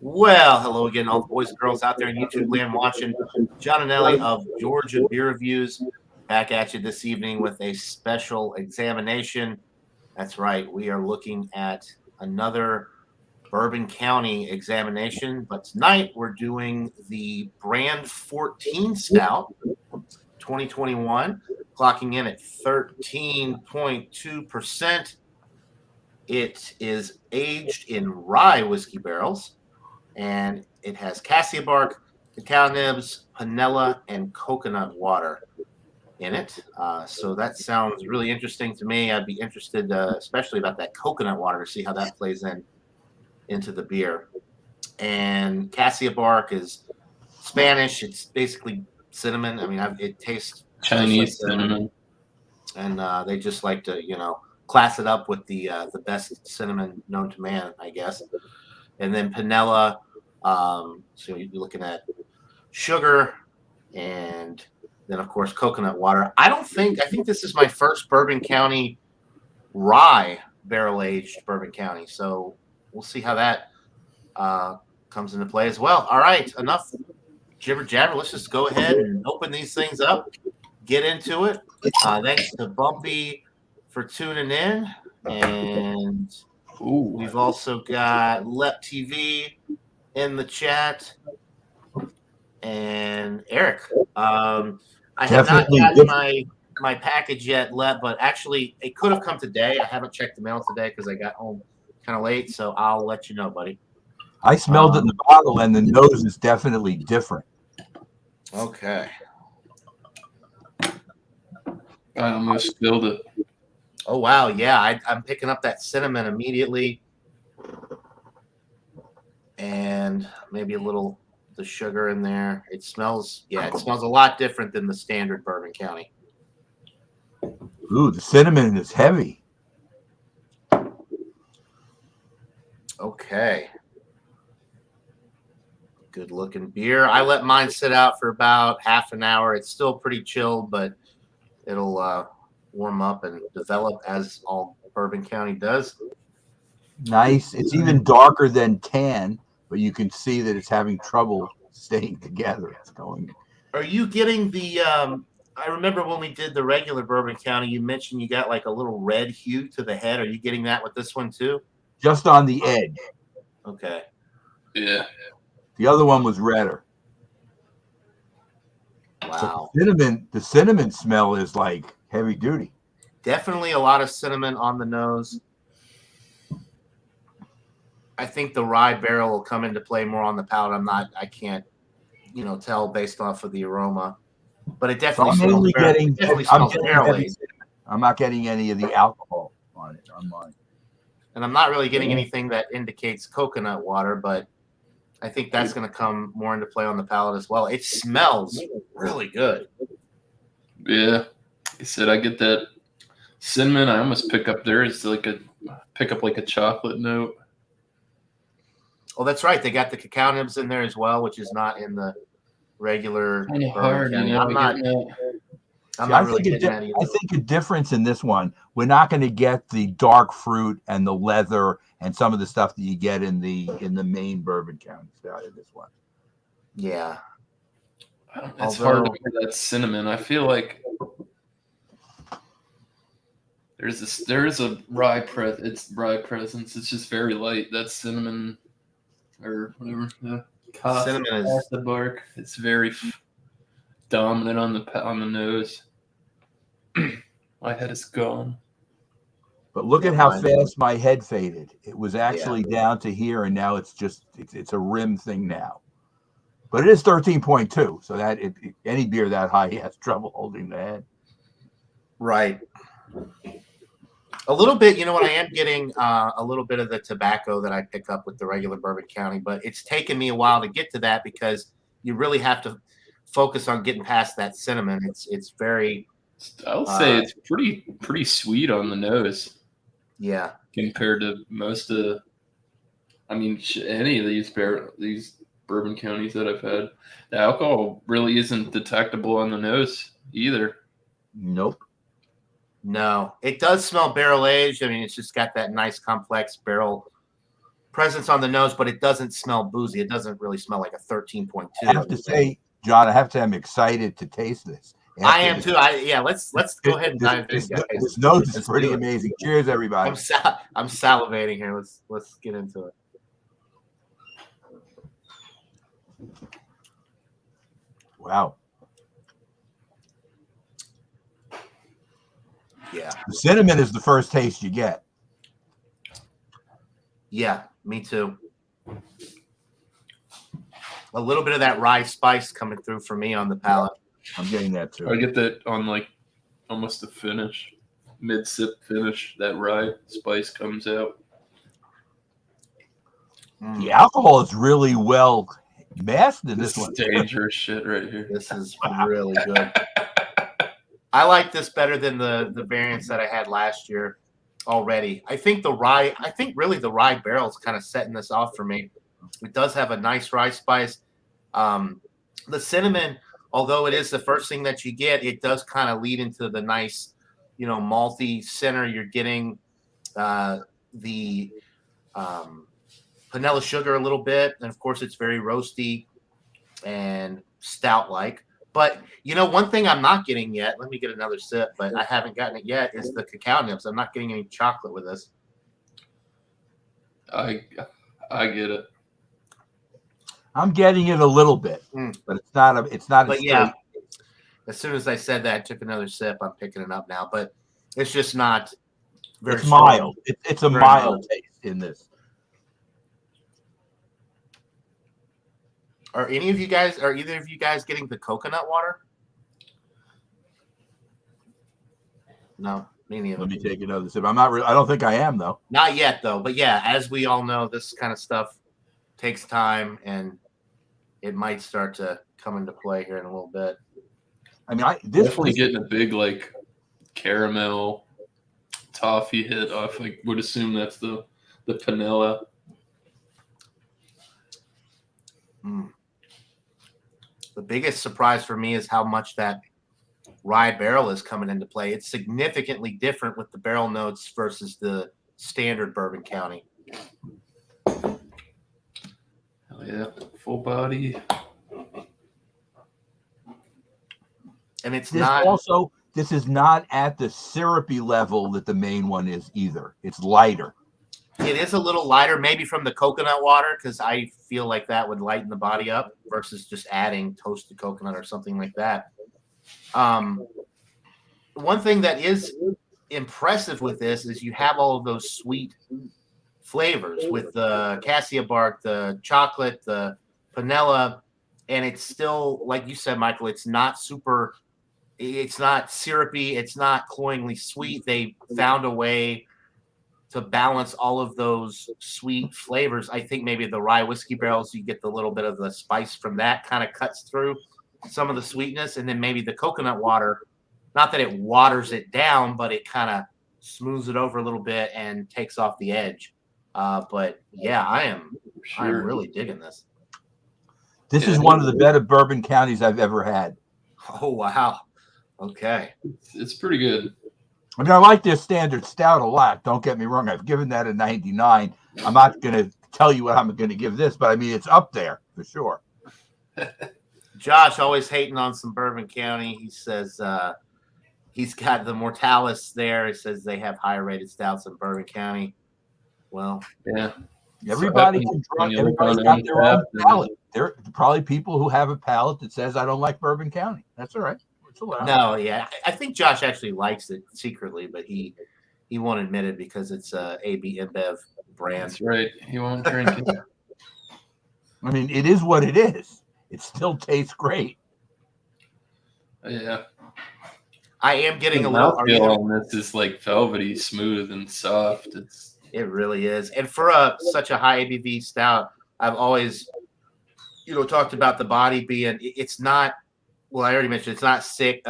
Well, hello again, all the boys and girls out there in YouTube land watching. John and Ellie of Georgia Beer Reviews back at you this evening with a special examination. That's right, we are looking at another Bourbon County examination, but tonight we're doing the Brand 14 Stout 2021, clocking in at 13.2%. It is aged in rye whiskey barrels, and it has cassia bark, cacao nibs, panela, and coconut water in it. So that sounds really interesting to me. I'd be interested, especially about that coconut water, to see how that plays into the beer. And cassia bark is Spanish. It's basically cinnamon. I mean, it tastes Chinese cinnamon, and they just like to, class it up with the best cinnamon known to man, I guess. And then panela. So you'd be looking at sugar, and then of course coconut water. I think this is my first Bourbon County rye barrel aged Bourbon County. So we'll see how that comes into play as well. All right, enough jibber jabber. Let's just go ahead and open these things up, get into it. Thanks to Bumpy for tuning in, and we've also got Lep TV in the chat, and Eric. I have not gotten my package yet, Lep, but actually it could have come today. I haven't checked the mail today because I got home kind of late, so I'll let you know, buddy. I smelled it in the bottle, and the nose is definitely different. Okay. I almost spilled it. Oh, wow. Yeah, I'm picking up that cinnamon immediately. And maybe a little the sugar in there. It smells a lot different than the standard Bourbon County. Ooh, the cinnamon is heavy. Okay. Good looking beer. I let mine sit out for about half an hour. It's still pretty chilled, but it'll warm up and develop as all Bourbon County does. Nice. It's even darker than tan, but you can see that it's having trouble staying together. It's going. Are you getting the I remember when we did the regular Bourbon County, you mentioned you got like a little red hue to the head. Are you getting that with this one too? Just on the edge. Okay. Yeah. The other one was redder. Wow. So the cinnamon smell is like heavy duty. Definitely a lot of cinnamon on the nose. I think the rye barrel will come into play more on the palate. I can't, tell based off of the aroma, but it definitely smells barrel aged. I'm not getting any of the alcohol on it on mine. And I'm not really getting anything that indicates coconut water, but I think that's going to come more into play on the palate as well. It smells really good. Yeah. Like I said, I get that cinnamon. I almost pick up like a chocolate note. Oh, that's right. They got the cacao nibs in there as well, which is not in the regular. Kind of hard, I think a difference in this one, we're not going to get the dark fruit and the leather and some of the stuff that you get in the main Bourbon County style in this one. Yeah. It's hard to get that cinnamon. I feel like there is a rye presence. It's just very light. That cinnamon or whatever. Cinnamon is the bark. It's very dominant on the nose. My head is gone. But look at how fast my head faded. It was actually down to here, and now it's a rim thing now. But it is 13.2, so that any beer that high has trouble holding the head. Right. A little bit, what I am getting a little bit of the tobacco that I pick up with the regular Bourbon County, but it's taken me a while to get to that because you really have to focus on getting past that cinnamon. It's very. I'll say it's pretty sweet on the nose. Yeah. Compared to most of, any of these Bourbon Counties that I've had, the alcohol really isn't detectable on the nose either. Nope. No, it does smell barrel aged. It's just got that nice complex barrel presence on the nose, but it doesn't smell boozy. It doesn't really smell like a 13.2. I have to say, John, I have to say I'm excited to taste this. I am too. Let's go ahead and dive in, guys. This nose is pretty amazing. Cheers, everybody. I'm salivating here. Let's get into it. Wow. Yeah. The cinnamon is the first taste you get. Yeah, me too. A little bit of that rye spice coming through for me on the palate. I'm getting that too. I get that on like almost the finish, mid-sip finish. That rye spice comes out. The alcohol is really well masked in this one. Dangerous shit right here. This is really good. I like this better than the variants that I had last year already. I think really the rye barrel is kind of setting this off for me. It does have a nice rye spice. The cinnamon, although it is the first thing that you get, it does kind of lead into the nice, malty center. You're getting the vanilla sugar a little bit, and of course it's very roasty and stout-like. But one thing I'm not getting yet, let me get another sip, but I haven't gotten it yet, is the cacao nibs. I'm not getting any chocolate with this. I get it. I'm getting it a little bit, but it's not But yeah, as soon as I said that, I took another sip. I'm picking it up now, but it's just not very It's mild. It's a mild taste in this. Are either of you guys getting the coconut water? No, me neither. Let me take another sip. I don't think I am though. Not yet though. But yeah, as we all know, this kind of stuff takes time, and it might start to come into play here in a little bit. I mean, definitely getting a big like caramel toffee hit off. I would assume that's the panela. The biggest surprise for me is how much that rye barrel is coming into play. It's significantly different with the barrel notes versus the standard Bourbon County. Hell yeah, full body. And this is not at the syrupy level that the main one is either. It's lighter. It is a little lighter, maybe from the coconut water, because I feel like that would lighten the body up versus just adding toasted coconut or something like that. One thing that is impressive with this is you have all of those sweet flavors with the cassia bark, the chocolate, the vanilla, and it's still, like you said, Michael, it's not syrupy, it's not cloyingly sweet. They found a way to balance all of those sweet flavors. I think maybe the rye whiskey barrels, you get the little bit of the spice from that, kind of cuts through some of the sweetness, and then maybe the coconut water, not that it waters it down, but it kind of smooths it over a little bit and takes off the edge. But yeah, I'm really digging this. This is one of the better bourbon counties I've ever had. Oh wow. Okay. It's pretty good. I mean, I like their standard stout a lot. Don't get me wrong. I've given that a 99. I'm not going to tell you what I'm going to give this, but I mean, it's up there for sure. Josh always hating on some Bourbon County. He says he's got the Mortalis there. He says they have higher rated stouts in Bourbon County. Well, yeah. Everybody's got their own palate. There are probably people who have a palate that says, I don't like Bourbon County. That's all right. No, yeah. I think Josh actually likes it secretly, but he won't admit it because it's a AB InBev brand. That's right. He won't drink it. I mean, it is what it is. It still tastes great. Yeah. I am getting the a little mouthfeel on this is like velvety, smooth, and soft. It really is. And for such a high ABV stout, I've always, talked about the body being. It's not. Well, I already mentioned it's not thick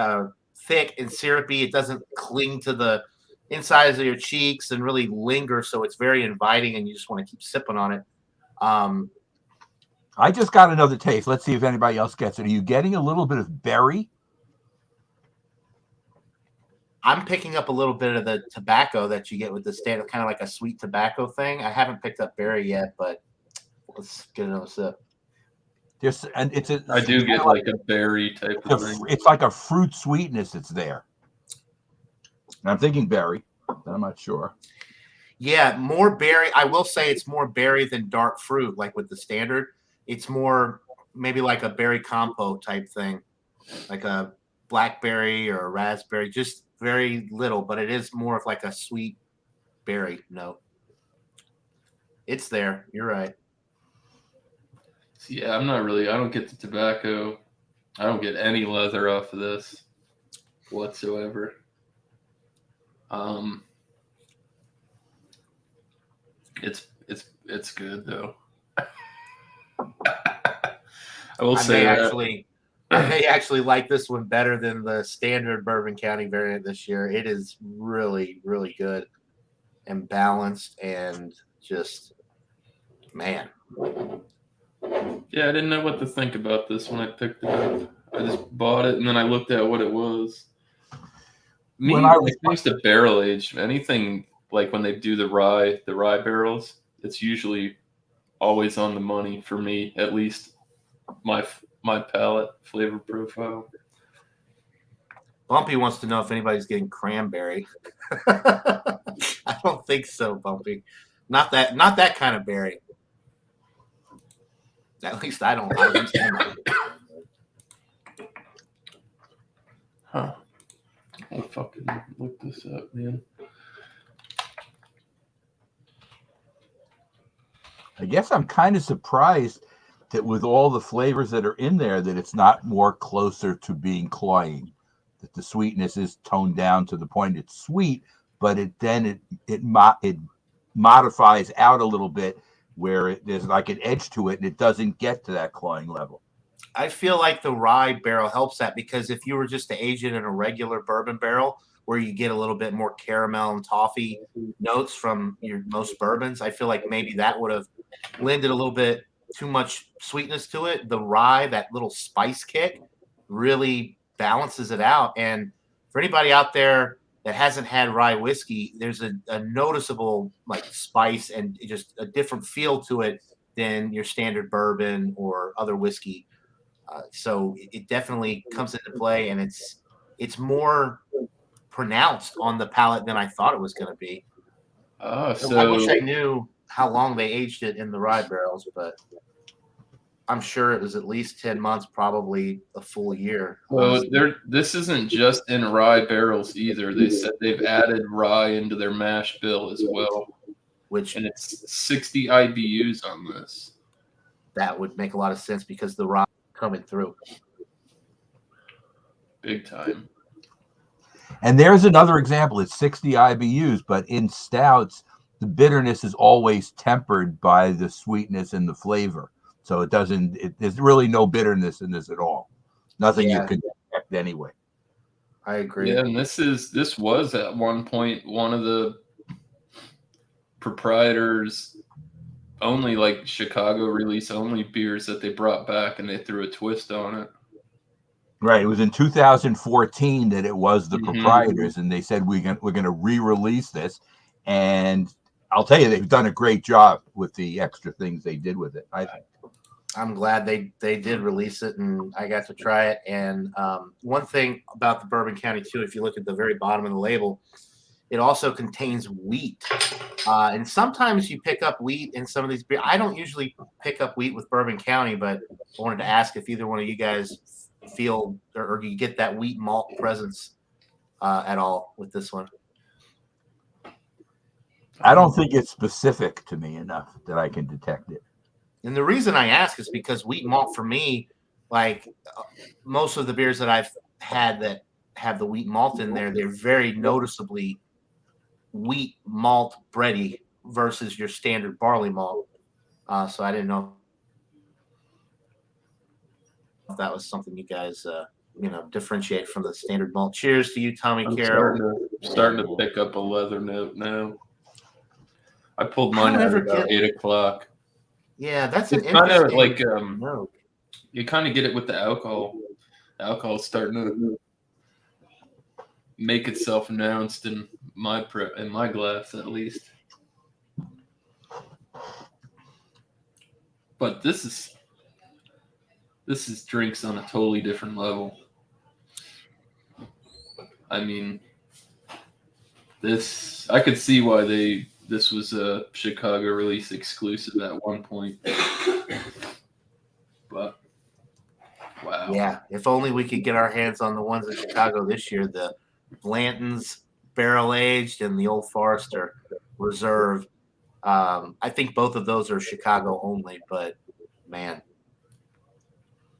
and syrupy. It doesn't cling to the insides of your cheeks and really linger, so it's very inviting, and you just want to keep sipping on it. I just got another taste. Let's see if anybody else gets it. Are you getting a little bit of berry? I'm picking up a little bit of the tobacco that you get with the standard, kind of like a sweet tobacco thing. I haven't picked up berry yet, but let's get another sip. I do get like a berry type of thing. It's like a fruit sweetness that's there. And I'm thinking berry, but I'm not sure. Yeah, more berry. I will say it's more berry than dark fruit, like with the standard. It's more maybe like a berry compote type thing, like a blackberry or a raspberry, just very little, but it is more of like a sweet berry note. It's there. You're right. Yeah, I'm not really. I don't get the tobacco. I don't get any leather off of this whatsoever. It's good though. I will say I may actually like this one better than the standard Bourbon County variant this year. It is really, really good and balanced and just, man. Yeah, I didn't know what to think about this when I picked it up. I just bought it and then I looked at what it was. When it comes to barrel age, anything like when they do the rye barrels, it's usually always on the money for me, at least my palate flavor profile. Bumpy wants to know if anybody's getting cranberry. I don't think so, Bumpy. Not that kind of berry. At least I don't. Huh. I'll fucking look this up, man. I guess I'm kind of surprised that with all the flavors that are in there, that it's not more closer to being cloying. That the sweetness is toned down to the point it's sweet, but it modifies out a little bit where there's like an edge to it, and it doesn't get to that cloying level. I feel like the rye barrel helps that, because if you were just to age it in a regular bourbon barrel where you get a little bit more caramel and toffee notes from your most bourbons, I feel like maybe that would have lended a little bit too much sweetness to it. The rye, that little spice kick, really balances it out. And for anybody out there that hasn't had rye whiskey, there's a noticeable like spice and just a different feel to it than your standard bourbon or other whiskey. So it definitely comes into play, and it's more pronounced on the palate than I thought it was going to be. I wish I knew how long they aged it in the rye barrels, but I'm sure it was at least 10 months, probably a full year. Well, this isn't just in rye barrels either. They said they've added rye into their mash bill as well, and it's 60 IBUs on this. That would make a lot of sense because the rye coming through big time. And there's another example. It's 60 IBUs, but in stouts, the bitterness is always tempered by the sweetness and the flavor. So there's really no bitterness in this at all. Nothing you can detect anyway. I agree. Yeah, and this was at one point one of the proprietors' only like Chicago release only beers that they brought back, and they threw a twist on it. Right. It was in 2014 that it was the proprietors, and they said we're going to re-release this. And I'll tell you, they've done a great job with the extra things they did with it, I think. I'm glad they did release it, and I got to try it. And one thing about the Bourbon County too, if you look at the very bottom of the label, it also contains wheat. And sometimes you pick up wheat in some of these beers. I don't usually pick up wheat with Bourbon County, but I wanted to ask if either one of you guys feel or you get that wheat malt presence at all with this one. I don't think it's specific to me enough that I can detect it. And the reason I ask is because wheat malt for me, like most of the beers that I've had that have the wheat malt in there, they're very noticeably wheat malt bready versus your standard barley malt. So I didn't know if that was something you guys, differentiate from the standard malt. Cheers to you, Tommy Carroll. Starting to pick up a leather note now. I pulled mine out at about 8 o'clock. Yeah, that's it's kind of like you kind of get it with the alcohol. The alcohol's starting to make itself announced in my glass at least. But this is drinks on a totally different level. I mean, I could see why this was a Chicago release exclusive at one point. But wow. Yeah, if only we could get our hands on the ones in Chicago this year, the Blanton's barrel aged and the Old Forester Reserve. I think both of those are Chicago only, but man.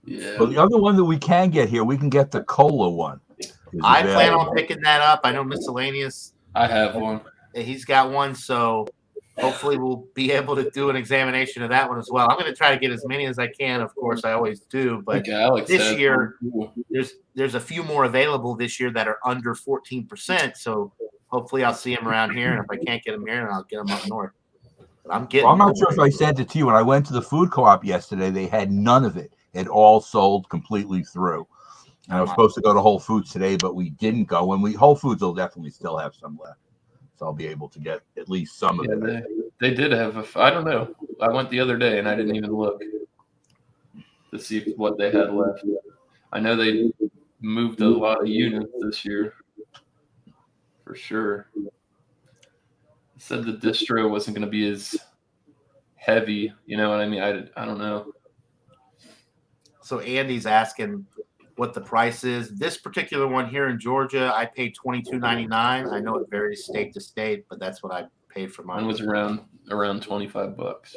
Yeah. Well, the other one that we can get here, we can get the cola one. I plan on picking that up. I know Miscellaneous. I have one. He's got one, so hopefully we'll be able to do an examination of that one as well. I'm going to try to get as many as I can. Of course, I always do, but this year there's a few more available this year that are under 14%. So hopefully I'll see them around here, and if I can't get them here, I'll get them up north. But I'm not sure if I sent it to you. When I went to the food co-op yesterday, they had none of it. It all sold completely through. And I was supposed to go to Whole Foods today, but we didn't go. And Whole Foods will definitely still have some left. So I'll be able to get at least some of it. They did have I don't know. I went the other day and I didn't even look to see what they had left. I know they moved a lot of units this year. For sure. Said the distro wasn't going to be as heavy. You know what I mean? I don't know. So Andy's asking what the price is. This particular one here in Georgia, I paid $22.99. I know it varies state to state, but that's what I paid for mine. Mine was around $25.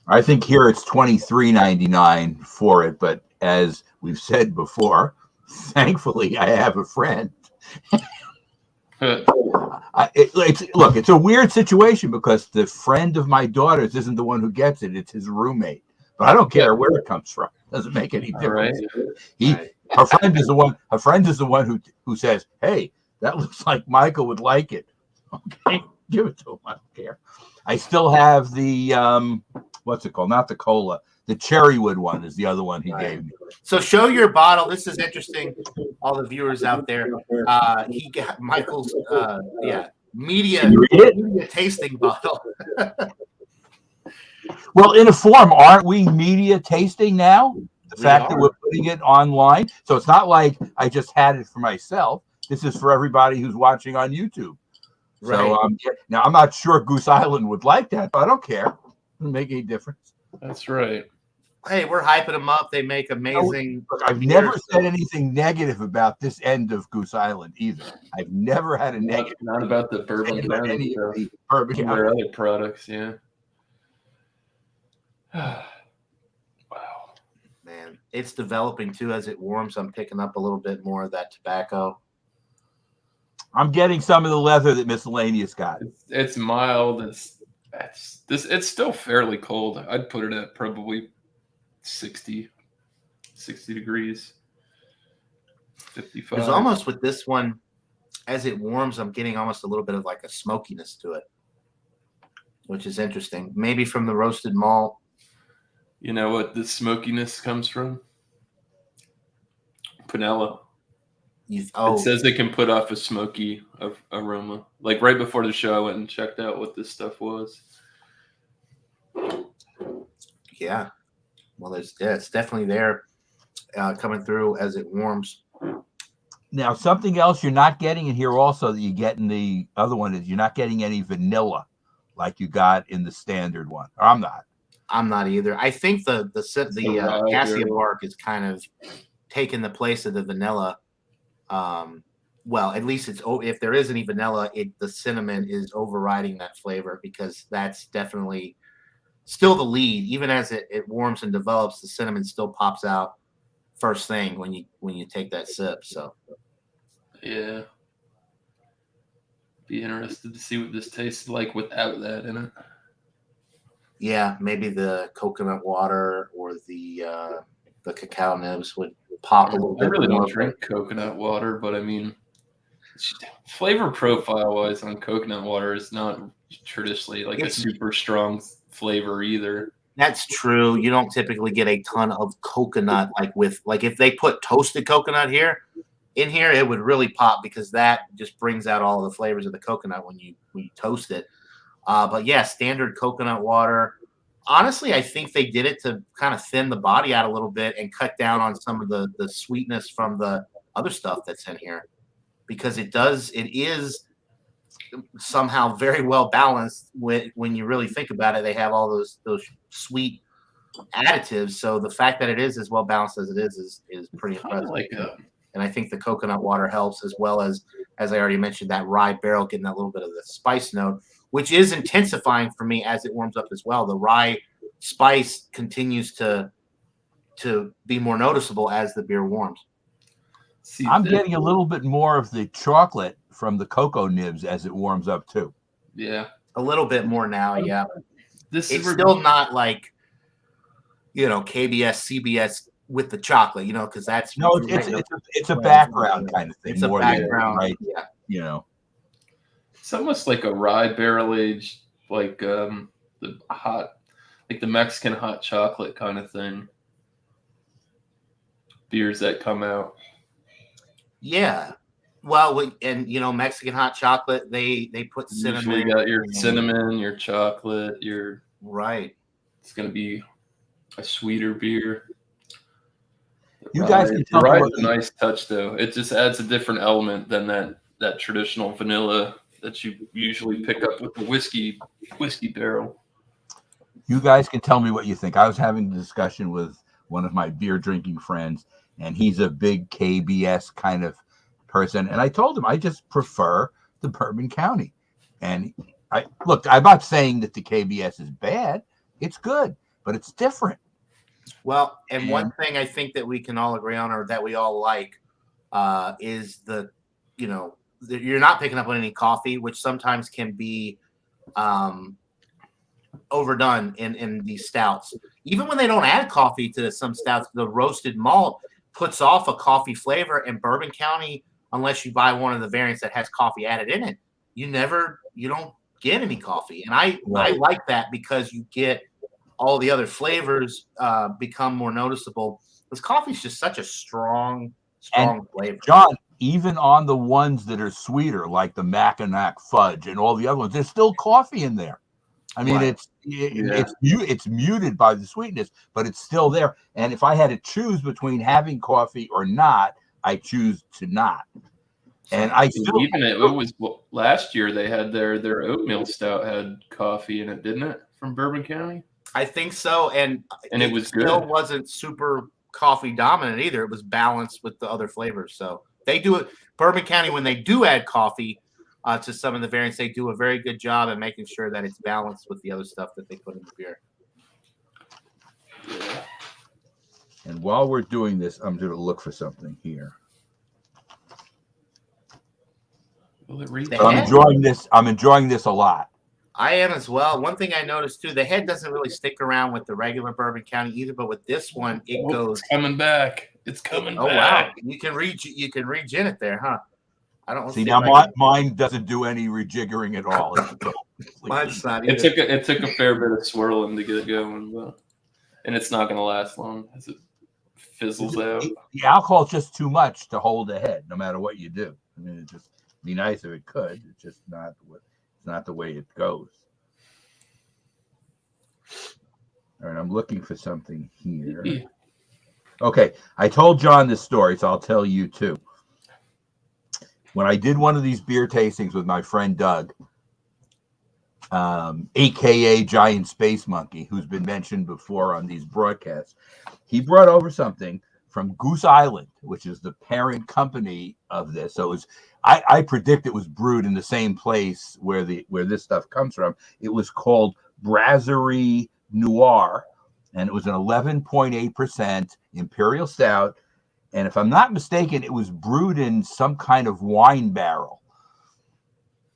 I think here it's $23.99 for it, but as we've said before, thankfully I have a friend. It's a weird situation because the friend of my daughter's isn't the one who gets it; it's his roommate. But I don't care where it comes from; doesn't make any difference. Her friend is the one. Her friend is the one who says, "Hey, that looks like Michael would like it." Okay, give it to him. I don't care. I still have the what's it called? Not the cola. The Cherrywood one is the other one he gave me. So show your bottle. This is interesting. All the viewers out there. He got Michael's media tasting bottle. Well, in a form, aren't we media tasting now? The fact that we're putting it online. So it's not like I just had it for myself. This is for everybody who's watching on YouTube. Right. So now I'm not sure Goose Island would like that, but I don't care. It doesn't make any difference. That's right. Hey, we're hyping them up. They make amazing. I've never said anything negative about this end of Goose Island either. I've never had a negative. Not about the bourbon. About any of the bourbon. Their other products, yeah. Wow. Man, it's developing too as it warms. I'm picking up a little bit more of that tobacco. I'm getting some of the leather that Miscellaneous got. It's mild. It's still fairly cold. I'd put it at probably 60 degrees, 55. There's almost with this one, as it warms, I'm getting almost a little bit of like a smokiness to it, which is interesting. Maybe from the roasted malt. You know what the smokiness comes from? Panela. It says it can put off a smoky aroma. Like right before the show, I went and checked out what this stuff was. Yeah. Well, it's definitely there coming through as it warms. Now, something else you're not getting in here also that you get in the other one is you're not getting any vanilla like you got in the standard one. Or I'm not either. I think the cassia bark is kind of taking the place of the vanilla. Well, at least if there is any vanilla, the cinnamon is overriding that flavor because that's definitely still the lead. Even as it warms and develops, the cinnamon still pops out first thing when you take that sip. So yeah, be interested to see what this tastes like without that in it. Yeah, maybe the coconut water or the cacao nibs would pop a little bit. I really don't drink coconut water, but I mean, flavor profile wise on coconut water is not traditionally like a super strong flavor either. That's true. You don't typically get a ton of coconut like if they put toasted coconut here, in here, it would really pop because that just brings out all the flavors of the coconut when you toast it. But yeah, standard coconut water. Honestly, I think they did it to kind of thin the body out a little bit and cut down on some of the sweetness from the other stuff that's in here, because it is somehow very well balanced. When you really think about it, they have all those sweet additives. So the fact that it is as well balanced as it is pretty impressive. And I think the coconut water helps, as well as I already mentioned, that rye barrel getting that little bit of the spice note, which is intensifying for me as it warms up as well. The rye spice continues to be more noticeable as the beer warms. I'm getting a little bit more of the chocolate from the cocoa nibs as it warms up too. Yeah, a little bit more now. Yeah, it's still not like, KBS, CBS with the chocolate, because that's it's a background kind of thing. It's a background, right? Yeah, it's almost like a rye barrel aged, like the Mexican hot chocolate kind of thing. Beers that come out. Yeah, well, and Mexican hot chocolate, they put cinnamon. Usually got your cinnamon, your chocolate, your right. It's gonna be a sweeter beer. You guys can tell me rye's a nice touch, though. It just adds a different element than that traditional vanilla that you usually pick up with the whiskey barrel. You guys can tell me what you think. I was having a discussion with one of my beer drinking friends, and he's a big KBS kind of person. And I told him I just prefer the Bourbon County. And I'm not saying that the KBS is bad. It's good, but it's different. Well, and one thing I think that we can all agree on, or that we all like, is you're not picking up on any coffee, which sometimes can be overdone in these stouts. Even when they don't add coffee to some stouts, the roasted malt puts off a coffee flavor. And Bourbon County, unless you buy one of the variants that has coffee added in it, you don't get any coffee. And I like that, because you get all the other flavors become more noticeable, because coffee is just such a strong flavor. John, even on the ones that are sweeter, like the Mackinac Fudge and all the other ones, there's still coffee in there. I mean, right. It's muted by the sweetness, but it's still there. And if I had to choose between having coffee or not, I choose to not. And it was last year they had their oatmeal stout had coffee in it, didn't it? From Bourbon County. I think so, and it was still good. Wasn't super coffee dominant either. It was balanced with the other flavors. So they do it. Bourbon County, when they do add coffee to some of the variants, they do a very good job at making sure that it's balanced with the other stuff that they put in the beer. And while we're doing this, I'm going to look for something here. I'm enjoying this. I'm enjoying this a lot. I am as well. One thing I noticed too, the head doesn't really stick around with the regular Bourbon County either, but with this one, it goes. It's coming back. It's coming back. Oh wow! You can regen it there, huh? I don't see now. Mine doesn't do any rejiggering at all. Mine's not. It took a fair bit of swirling to get it going, and it's not going to last long as it fizzles out. The alcohol's just too much to hold a head, no matter what you do. I mean, it'd just be nice if it could. It's just not what. Not the way it goes. All right, I'm looking for something here. Okay, I told John this story, so I'll tell you too. When I did one of these beer tastings with my friend Doug, aka Giant Space Monkey, who's been mentioned before on these broadcasts, he brought over something from Goose Island, which is the parent company of this. So it was. I predict it was brewed in the same place where this stuff comes from. It was called Brasserie Noir, and it was an 11.8% Imperial Stout. And if I'm not mistaken, it was brewed in some kind of wine barrel.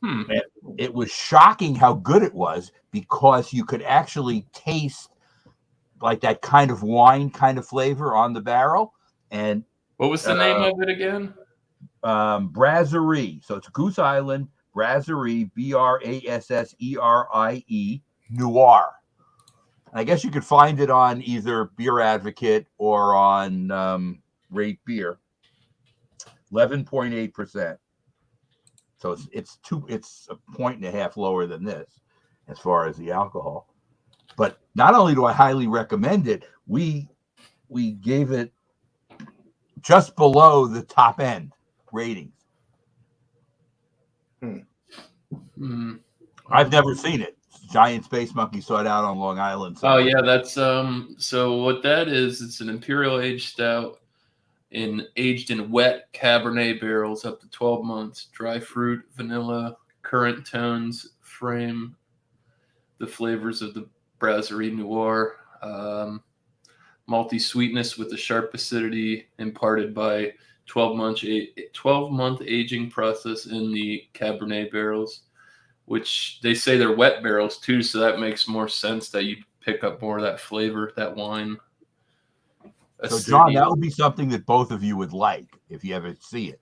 And it was shocking how good it was, because you could actually taste like that kind of wine kind of flavor on the barrel. And what was the name of it again? Brasserie. So it's Goose Island Brasserie, Brasserie Noir. I guess you could find it on either Beer Advocate or on Rate Beer. 11.8%. So it's 1.5 lower than this as far as the alcohol. But not only do I highly recommend it, we gave it just below the top end ratings. I've never seen it. Giant Space Monkey saw it out on Long Island. Oh yeah, that's so what that is, it's an imperial aged stout aged in wet Cabernet barrels up to 12 months. Dry fruit, vanilla, currant tones frame the flavors of the Brasserie Noir. Malty sweetness with a sharp acidity imparted by 12-month aging process in the Cabernet barrels, which they say they're wet barrels too, so that makes more sense that you pick up more of that flavor, that wine. So, John, that would be something that both of you would like if you ever see it.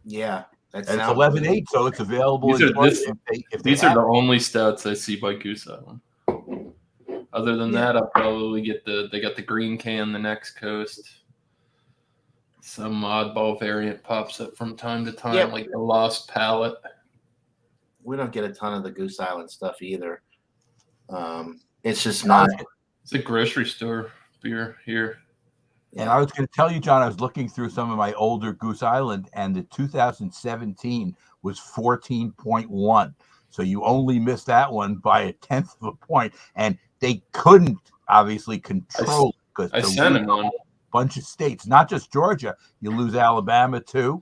Yeah. And it's 11.8, so it's available. These are the only stouts I see by Goose Island. Other than that, I'll probably get they got the green can, the Next Coast. Some oddball variant pops up from time to time, like the Lost Palette. We don't get a ton of the Goose Island stuff either. It's just not. It's a grocery store beer here. And I was going to tell you, John, I was looking through some of my older Goose Island, and the 2017 was 14.1. So you only missed that one by 1/10 of a point. And they couldn't obviously control because I sent him one. Bunch of states, not just Georgia. You lose Alabama too.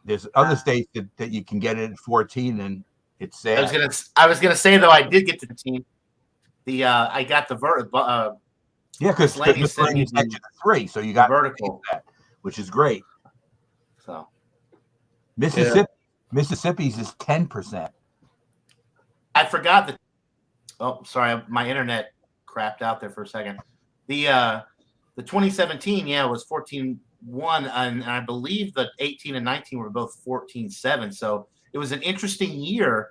There's other states that you can get it at 14, and it's sad. I was gonna say though, I did get the team. I got the because miscellaneous section 3, so you got vertical, that, which is great. So Mississippi's is 10%. I forgot that. Oh, sorry, my internet crapped out there for a second. The 2017, was 14.1, and I believe the 18 and 19 were both 14.7. So it was an interesting year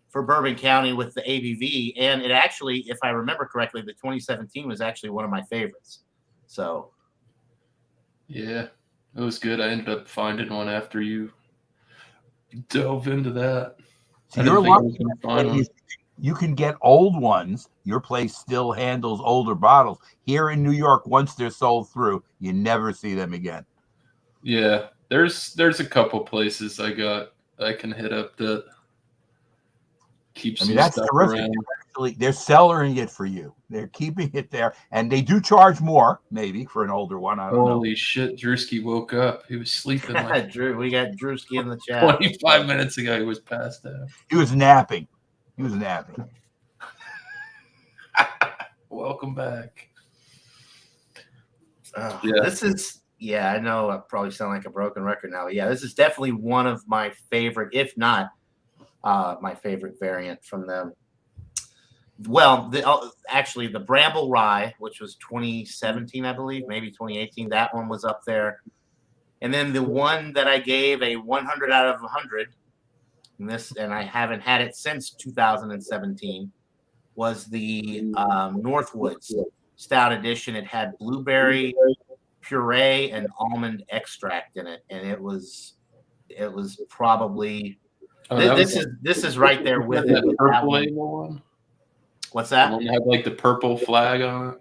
for Bourbon County with the ABV, and it actually, if I remember correctly, the 2017 was actually one of my favorites. So, yeah, it was good. I ended up finding one after you dove into that. So you're lucky. You can get old ones. Your place still handles older bottles. Here in New York, once they're sold through, you never see them again. Yeah, there's a couple places I can hit up that keeps. That's terrific. They're cellaring it for you. They're keeping it there, and they do charge more, maybe for an older one. I don't know. Holy shit! Drewski woke up. He was sleeping. Drew, we got Drewski in the chat. 25 minutes ago, he was passed out. He was napping. Welcome back. This is, I know I probably sound like a broken record now. But this is definitely one of my favorite, if not my favorite variant from them. Well, actually, the Bramble Rye, which was 2017, I believe, maybe 2018, that one was up there. And then the one that I gave a 100 out of 100, and I haven't had it since 2017, was the Northwoods Stout Edition. It had blueberry puree and almond extract in it, and it was probably this is right there with it. The purple label one. What's that? The one that had like the purple flag on it.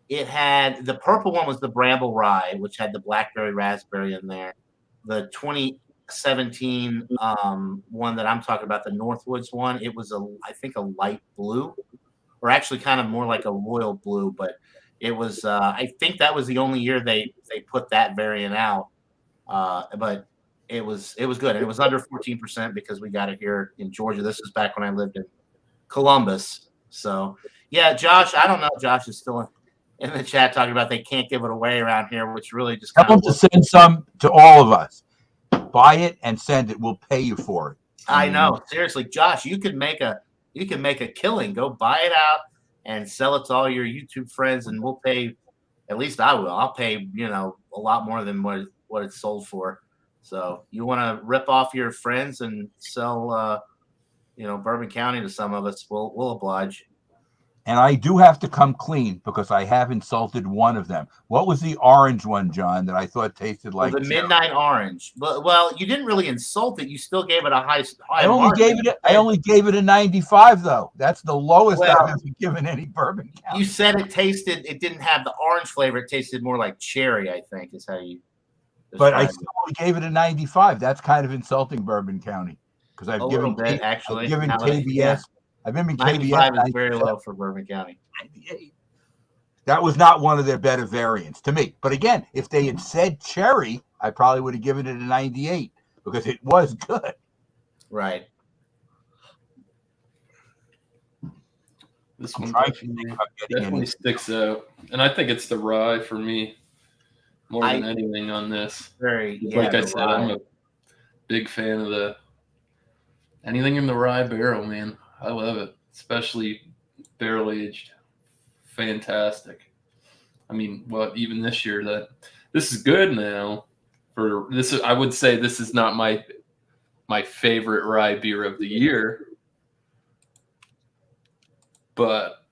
It had the purple one was the Bramble Rye, which had the blackberry raspberry in there. The 2017 one that I'm talking about, the Northwoods one, it was I think a light blue, or actually kind of more like a royal blue, but it was I think that was the only year they put that variant out. But it was good, and it was under 14% because we got it here in Georgia. This is back when I lived in Columbus. So Josh, I don't know. Josh is still in the chat talking about they can't give it away around here, which really just tell them to send some to all of us. Buy it and send it. We'll pay you for it. I know, seriously, Josh, you can make a killing. Go buy it out and sell it to all your YouTube friends, and we'll pay. At least I will. I'll pay a lot more than what it's sold for. So you want to rip off your friends and sell Bourbon County to some of us, we'll oblige. And I do have to come clean because I have insulted one of them. What was the orange one, John, that I thought tasted like the cherry? Midnight Orange? Well, you didn't really insult it. You still gave it a high I only gave it a 95, though. That's the lowest I've ever given any bourbon county. You said it didn't have the orange flavor. It tasted more like cherry, I think, is how you. But I still only gave it a 95. That's kind of insulting Bourbon County because I've given KBS. I've been 95 is very low for Bourbon County. 98. That was not one of their better variants to me. But again, if they had said cherry, I probably would have given it a 98 because it was good. Right. This one definitely sticks out. And I think it's the rye for me more than anything on this. Like I said, I'm a big fan of anything in the rye barrel, man. I love it, especially barrel aged. Fantastic. I mean, even this year this is good now. I would say this is not my favorite rye beer of the year, but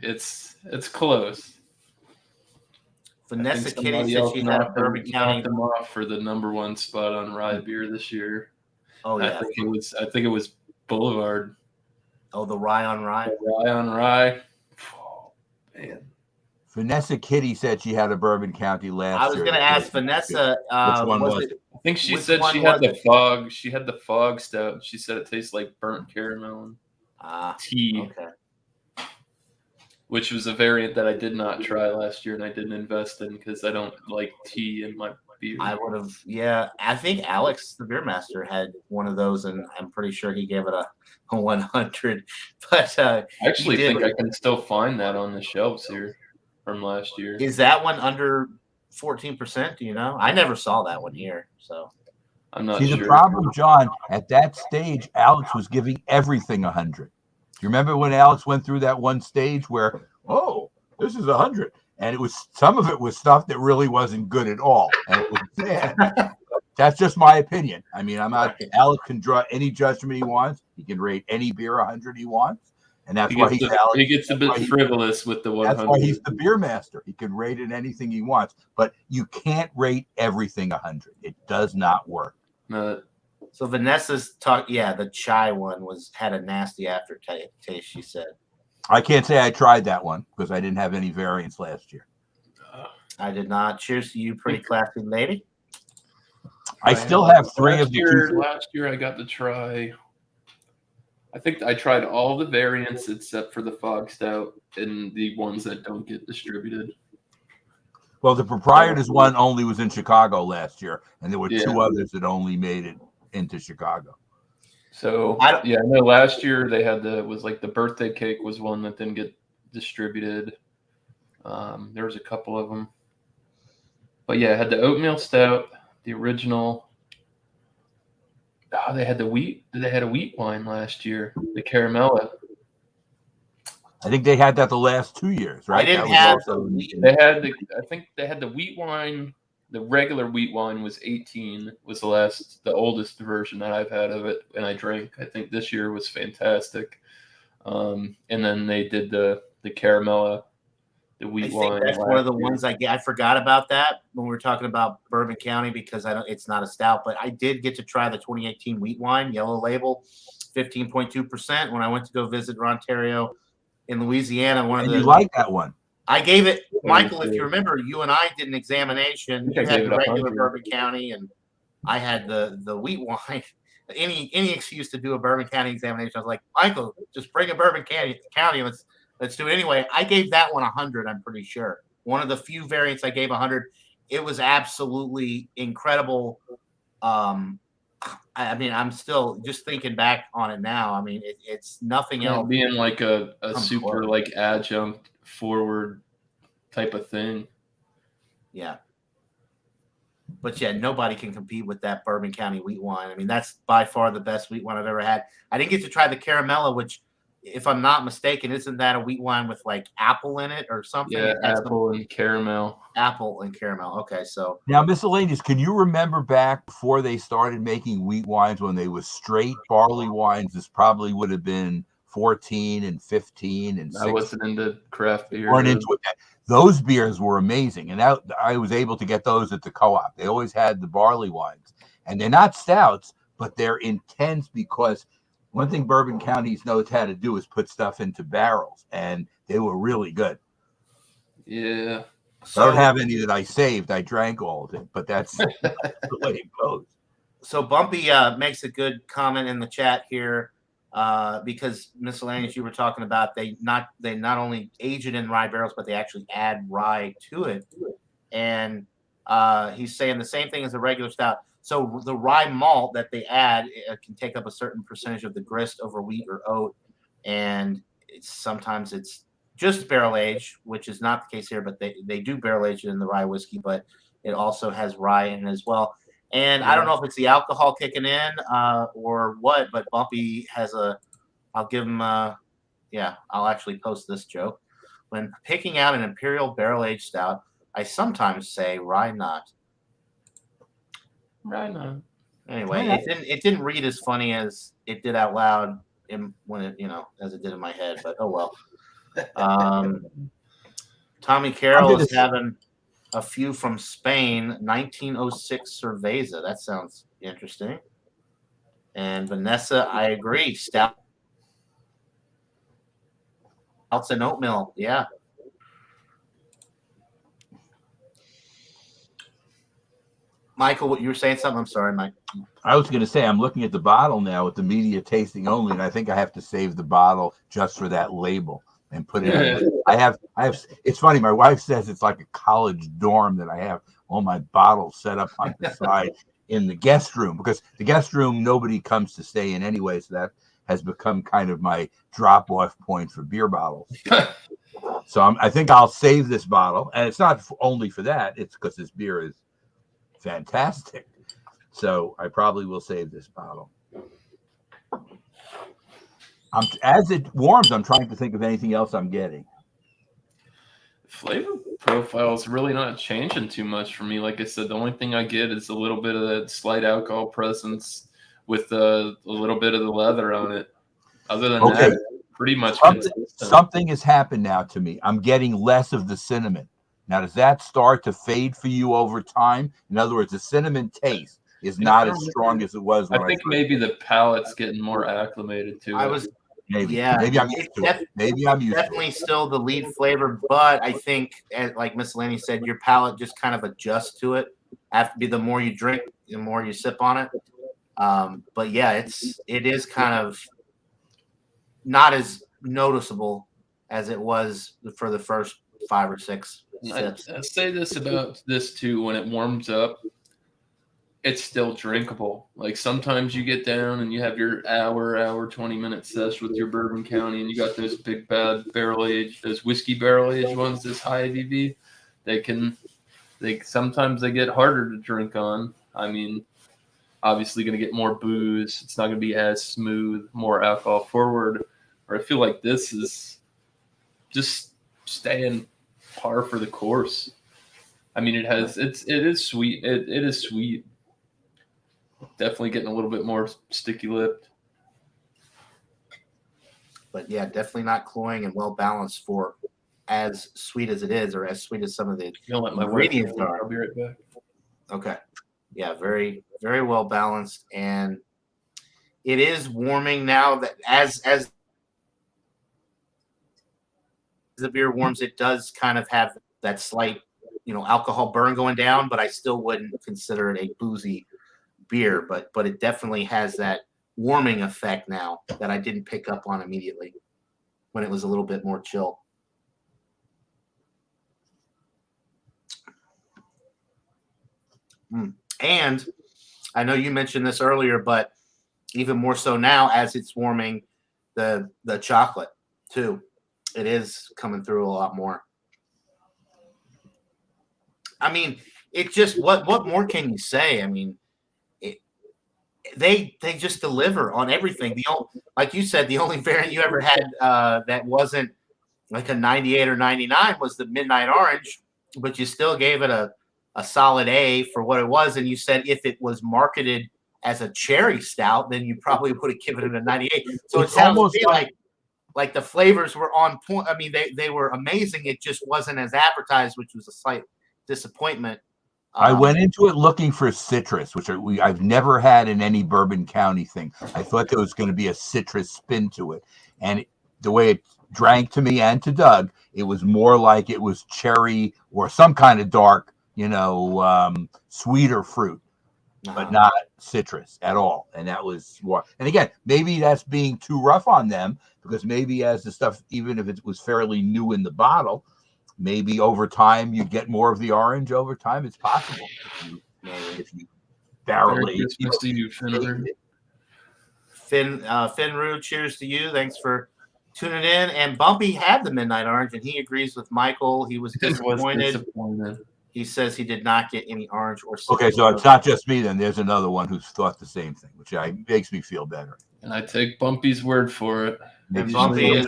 it's close. Vanessa Kitty said she had a Bourbon County them off for the #1 spot on rye beer this year. Oh yeah, I think it was Boulevard. Oh, the Rye on Rye. Rye on Rye. Oh, man. Vanessa Kitty said she had a Bourbon County last year. I was going to ask Vanessa. Which one was it? I think she said she had the fog. She had the fog stout. She said it tastes like burnt caramel and tea. Okay. Which was a variant that I did not try last year and I didn't invest in because I don't like tea in my beer. I would have, yeah. I think Alex, the beer master, had one of those, and I'm pretty sure he gave it a 100. But I actually think I can still find that on the shelves here from last year. Is that one under 14%? Do you know? I never saw that one here, so I'm not sure. The problem, John, at that stage, Alex was giving everything 100. Do you remember when Alex went through that one stage where, this is 100? And some of it was stuff that really wasn't good at all. And it was bad. That's just my opinion. I mean, Alex can draw any judgment he wants. He can rate any beer 100 he wants. And that's why he gets a bit frivolous with the 100. That's why he's the beer master. He can rate it anything he wants. But you can't rate everything 100. It does not work. No. So Vanessa's the chai one had a nasty aftertaste, she said. I can't say I tried that one because I didn't have any variants last year. I did not. Cheers to you, pretty classy lady. I still have three of the last year I got to try. I think I tried all the variants except for the fog stout and the ones that don't get distributed. Well, the proprietor's one only was in Chicago last year, and there were two others that only made it into Chicago. So I know last year they had the birthday cake was one that didn't get distributed. There was a couple of them, but I had the oatmeal stout, the original. They had a wheat wine last year, the Caramella. I think they had that the last 2 years, right? I didn't have I think they had the wheat wine. The regular wheat wine was 18, was the oldest version that I've had of it, and I drank. I think this year was fantastic. And then they did the Caramella, the wheat wine. That's one of the ones I forgot about that when we were talking about Bourbon County because it's not a stout, but I did get to try the 2018 wheat wine, yellow label, 15.2%. When I went to go visit Ontario in Louisiana, you like that one? I gave it, Michael, if you remember, you and I did an examination. You had the regular Bourbon County, and I had the wheat wine. Any excuse to do a Bourbon County examination. I was like, Michael, just bring a Bourbon County. Let's do it anyway. I gave that one 100, I'm pretty sure. One of the few variants I gave 100. It was absolutely incredible. I mean, I'm still just thinking back on it now. I mean, it's nothing else. Being like a super like adjunct forward type of thing. Yeah. But nobody can compete with that Bourbon County wheat wine. I mean, that's by far the best wheat wine I've ever had. I didn't get to try the Caramella, which, if I'm not mistaken, isn't that a wheat wine with like apple in it or something? Yeah, apple and caramel. Apple and caramel. Okay, so now miscellaneous. Can you remember back before they started making wheat wines when they were straight barley wines? This probably would have been 14 and 15 and 16. I wasn't into craft beer. Weren't into it. Those beers were amazing, and I was able to get those at the co-op. They always had the barley wines, and they're not stouts, but they're intense because one thing Bourbon County knows how to do is put stuff into barrels, and they were really good. Yeah. So I don't have any that I saved. I drank all of it, but that's the way it goes. So Bumpy makes a good comment in the chat here because miscellaneous you were talking about they not only age it in rye barrels, but they actually add rye to it, and he's saying the same thing as a regular stout. So the rye malt that they add can take up a certain percentage of the grist over wheat or oat, and sometimes it's just barrel aged, which is not the case here, but they do barrel age it in the rye whiskey, but it also has rye in it as well. And I don't know if it's the alcohol kicking in or what, but Bumpy has I'll give him I'll actually post this joke. When picking out an imperial barrel aged stout, I sometimes say rye not. Rye not. Anyway, it didn't read as funny as it did out loud when it as it did in my head, but oh well. Tommy Carroll is having a few from Spain, 1906 Cerveza. That sounds interesting. And Vanessa, I agree. Stouts and oatmeal. Yeah. Michael, what you were saying something? I'm sorry, Mike. I was going to say, I'm looking at the bottle now with the media tasting only, and I think I have to save the bottle just for that label and put it in. I have, it's funny. My wife says it's like a college dorm that I have all my bottles set up on the side in the guest room, because the guest room, nobody comes to stay in anyway. So that has become kind of my drop off point for beer bottles. So I think I'll save this bottle, and it's not only for that. It's because this beer is fantastic. So I probably will save this bottle. As it warms, I'm trying to think of anything else I'm getting. Flavor profile is really not changing too much for me. Like I said, the only thing I get is a little bit of that slight alcohol presence with a little bit of the leather on it. Other than that, pretty much something has happened now to me. I'm getting less of the cinnamon. Now, does that start to fade for you over time? In other words, the cinnamon taste is not as strong as it was when I think maybe the palate's getting more acclimated to it. Maybe I'm used to it. Maybe I'm used to it. Definitely still the lead flavor, but I think, like Miss Laney said, your palate just kind of adjusts to it. After the more you drink, the more you sip on it. But yeah, it is kind of not as noticeable as it was for the first 5 or 6 sips. I say this about this too. When it warms up, it's still drinkable. Like sometimes you get down and you have your hour 20-minute sesh with your Bourbon County, and you got those big bad barrel aged, those whiskey barrel aged ones, this high ABV. Sometimes they get harder to drink on. I mean, obviously going to get more booze. It's not going to be as smooth, more alcohol forward. Or I feel like this is just staying par for the course. I mean, it is sweet. It is sweet. Definitely getting a little bit more sticky lipped. But yeah, definitely not cloying and well balanced for as sweet as it is, or as sweet as some of the ingredients are. I'll be right back. Okay. Yeah, very, very well balanced. And it is warming now that as the beer warms, it does kind of have that slight, alcohol burn going down, but I still wouldn't consider it a boozy beer, but it definitely has that warming effect now that I didn't pick up on immediately when it was a little bit more chill. And I know you mentioned this earlier, but even more so now as it's warming, the chocolate too. It is coming through a lot more. I mean, it just what more can you say? I mean, they just deliver on everything. Like you said, the only variant you ever had that wasn't like a 98 or 99 was the Midnight Orange, but you still gave it a solid A for what it was. And you said if it was marketed as a cherry stout, then you probably would have given it a 98. So it sounds like like the flavors were on point. I mean, they were amazing. It just wasn't as advertised, which was a slight disappointment. I went into it looking for citrus, which I've never had in any Bourbon County thing. I thought there was going to be a citrus spin to it. And the way it drank to me and to Doug, it was more like it was cherry or some kind of dark, sweeter fruit, but not citrus at all. And that was what. And again, maybe that's being too rough on them, because maybe as the stuff, even if it was fairly new in the bottle, maybe over time you get more of the orange. Over time, it's possible if you barrel age. Finru, cheers to you. Thanks for tuning in. And Bumpy had the midnight orange, and he agrees with Michael. He was disappointed. He says he did not get any orange or citrus. Okay, so it's not just me then. There's another one who's thought the same thing, which makes me feel better. And I take Bumpy's word for it. And Bumpy is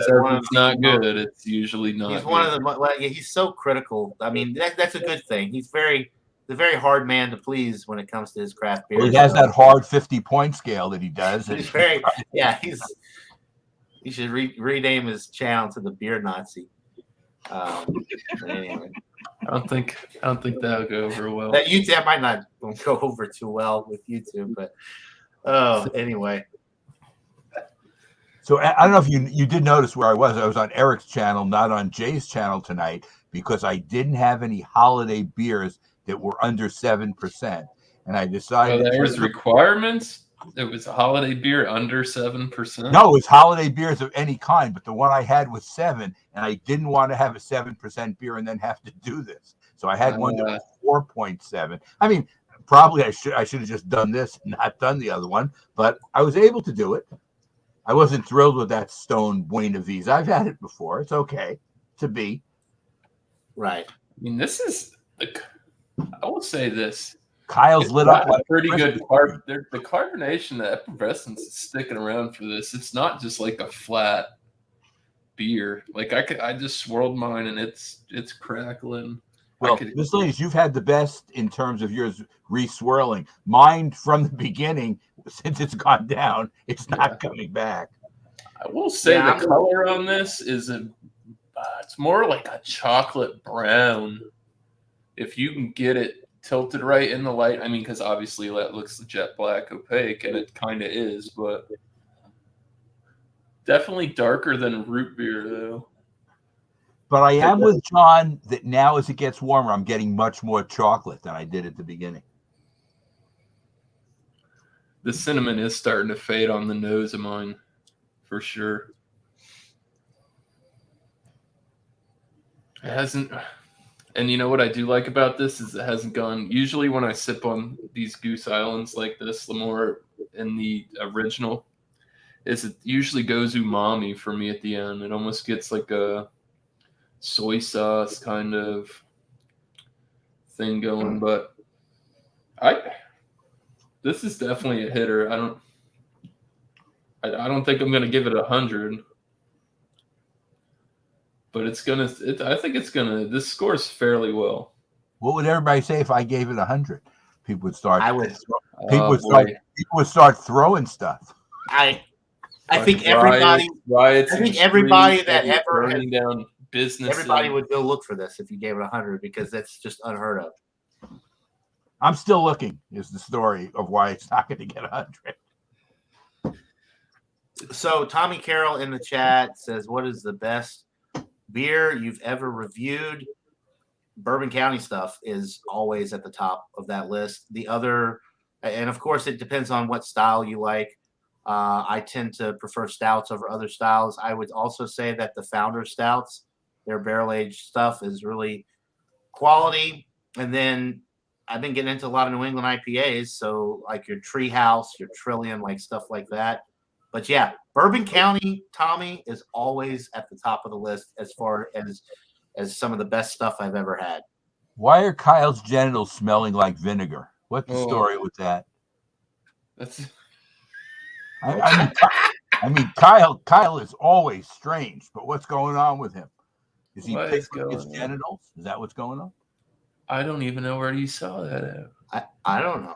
not good. It's usually not. He's one of the. He's so critical. I mean, that's a good thing. He's the very hard man to please when it comes to his craft beer. Well, he has that hard 50-point scale that he does. He's he should rename his channel to the Beer Nazi. Anyway, I don't think that'll go over well. That might not go over too well with YouTube, but anyway. So I don't know if you did notice where I was. I was on Eric's channel, not on Jay's channel tonight, because I didn't have any holiday beers that were under 7%, and I decided there was requirements. It was a holiday beer under 7%. No, it was holiday beers of any kind, but the one I had was 7, and I didn't want to have a 7% beer and then have to do this. So I had one that was 4.7. I mean, probably I should have just done this and not done the other one, but I was able to do it. I wasn't thrilled with that Stone Buena Vista. I've had it before. It's okay to be. Right. I mean, this is I will say this. Kyle's lit up like pretty good. The carbonation, the effervescence is sticking around for this. It's not just like a flat beer. Like I just swirled mine and it's crackling. Well, Miss Ladies, you've had the best in terms of yours re-swirling. Mine from the beginning, since it's gone down, it's not coming back. I will say the color on this is it's more like a chocolate brown. If you can get it tilted right in the light, I mean, because obviously that looks jet black opaque, and it kind of is, but definitely darker than root beer, though. But I am with John that now as it gets warmer, I'm getting much more chocolate than I did at the beginning. The cinnamon is starting to fade on the nose of mine, for sure. It hasn't... And you know what I do like about this is it hasn't gone... Usually when I sip on these Goose Islands like this, the more in the original, is it usually goes umami for me at the end. It almost gets like a soy sauce kind of thing going. But this is definitely a hitter. I don't think I'm going to give it 100. But I think it's gonna. This scores fairly well. What would everybody say if I gave it 100? People would start. People would start throwing stuff. I think everybody. I think everybody that ever burning down business. Everybody would go look for this if you gave it 100, because that's just unheard of. I'm still looking. Is the story of why it's not going to get 100. So Tommy Carroll in the chat says, "What is the best beer you've ever reviewed?" Bourbon County stuff is always at the top of that list. The other, and of course it depends on what style you like. I tend to prefer stouts over other styles. I would also say that the Founder stouts, their barrel aged stuff, is really quality. And then I've been getting into a lot of New England IPAs, so like your Treehouse, your Trillium, like stuff like that. But yeah, Bourbon County, Tommy, is always at the top of the list as far as some of the best stuff I've ever had. Why are Kyle's genitals smelling like vinegar? What's the story with that? I mean, Kyle is always strange, but what's going on with him? Is he picking his genitals? Is that what's going on? I don't even know where you saw that at. I don't know.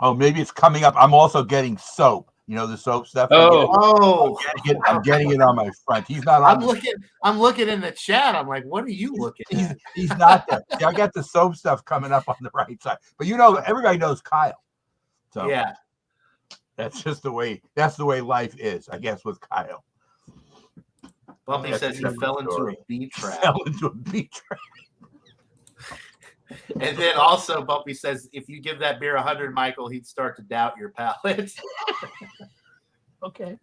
Oh, maybe it's coming up. I'm also getting soap. You know, the soap stuff. Oh, I'm getting it on my front. He's not on. I'm looking in the chat. I'm like, what are you looking at? He's not there. See, I got the soap stuff coming up on the right side. But you know, everybody knows Kyle. So yeah, that's just the way. That's the way life is, I guess, with Kyle. Bumpy says he fell into a bee trap. Fell into a bee trap. And then also, Bumpy says, if you give that beer 100, Michael, he'd start to doubt your palate. Okay.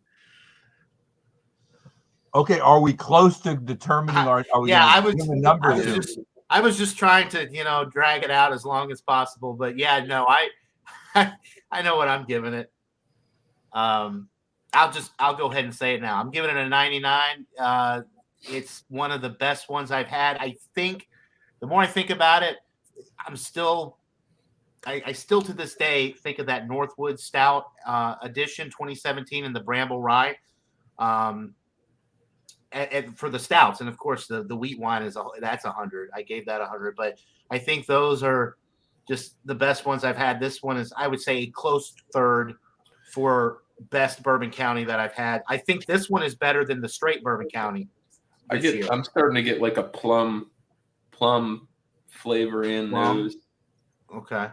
Okay. Are we close to determining our? I was just trying to, drag it out as long as possible. But yeah, no, I know what I'm giving it. I'll go ahead and say it now. I'm giving it a 99. It's one of the best ones I've had. I think the more I think about it, I still to this day think of that Northwood Stout edition 2017 and the Bramble Rye and for the stouts. And of course the wheat wine that's 100. I gave that 100, but I think those are just the best ones I've had. This one is, I would say, a close third for best Bourbon County that I've had. I think this one is better than the straight Bourbon County. I'm starting to get like a plum flavor in those. Okay.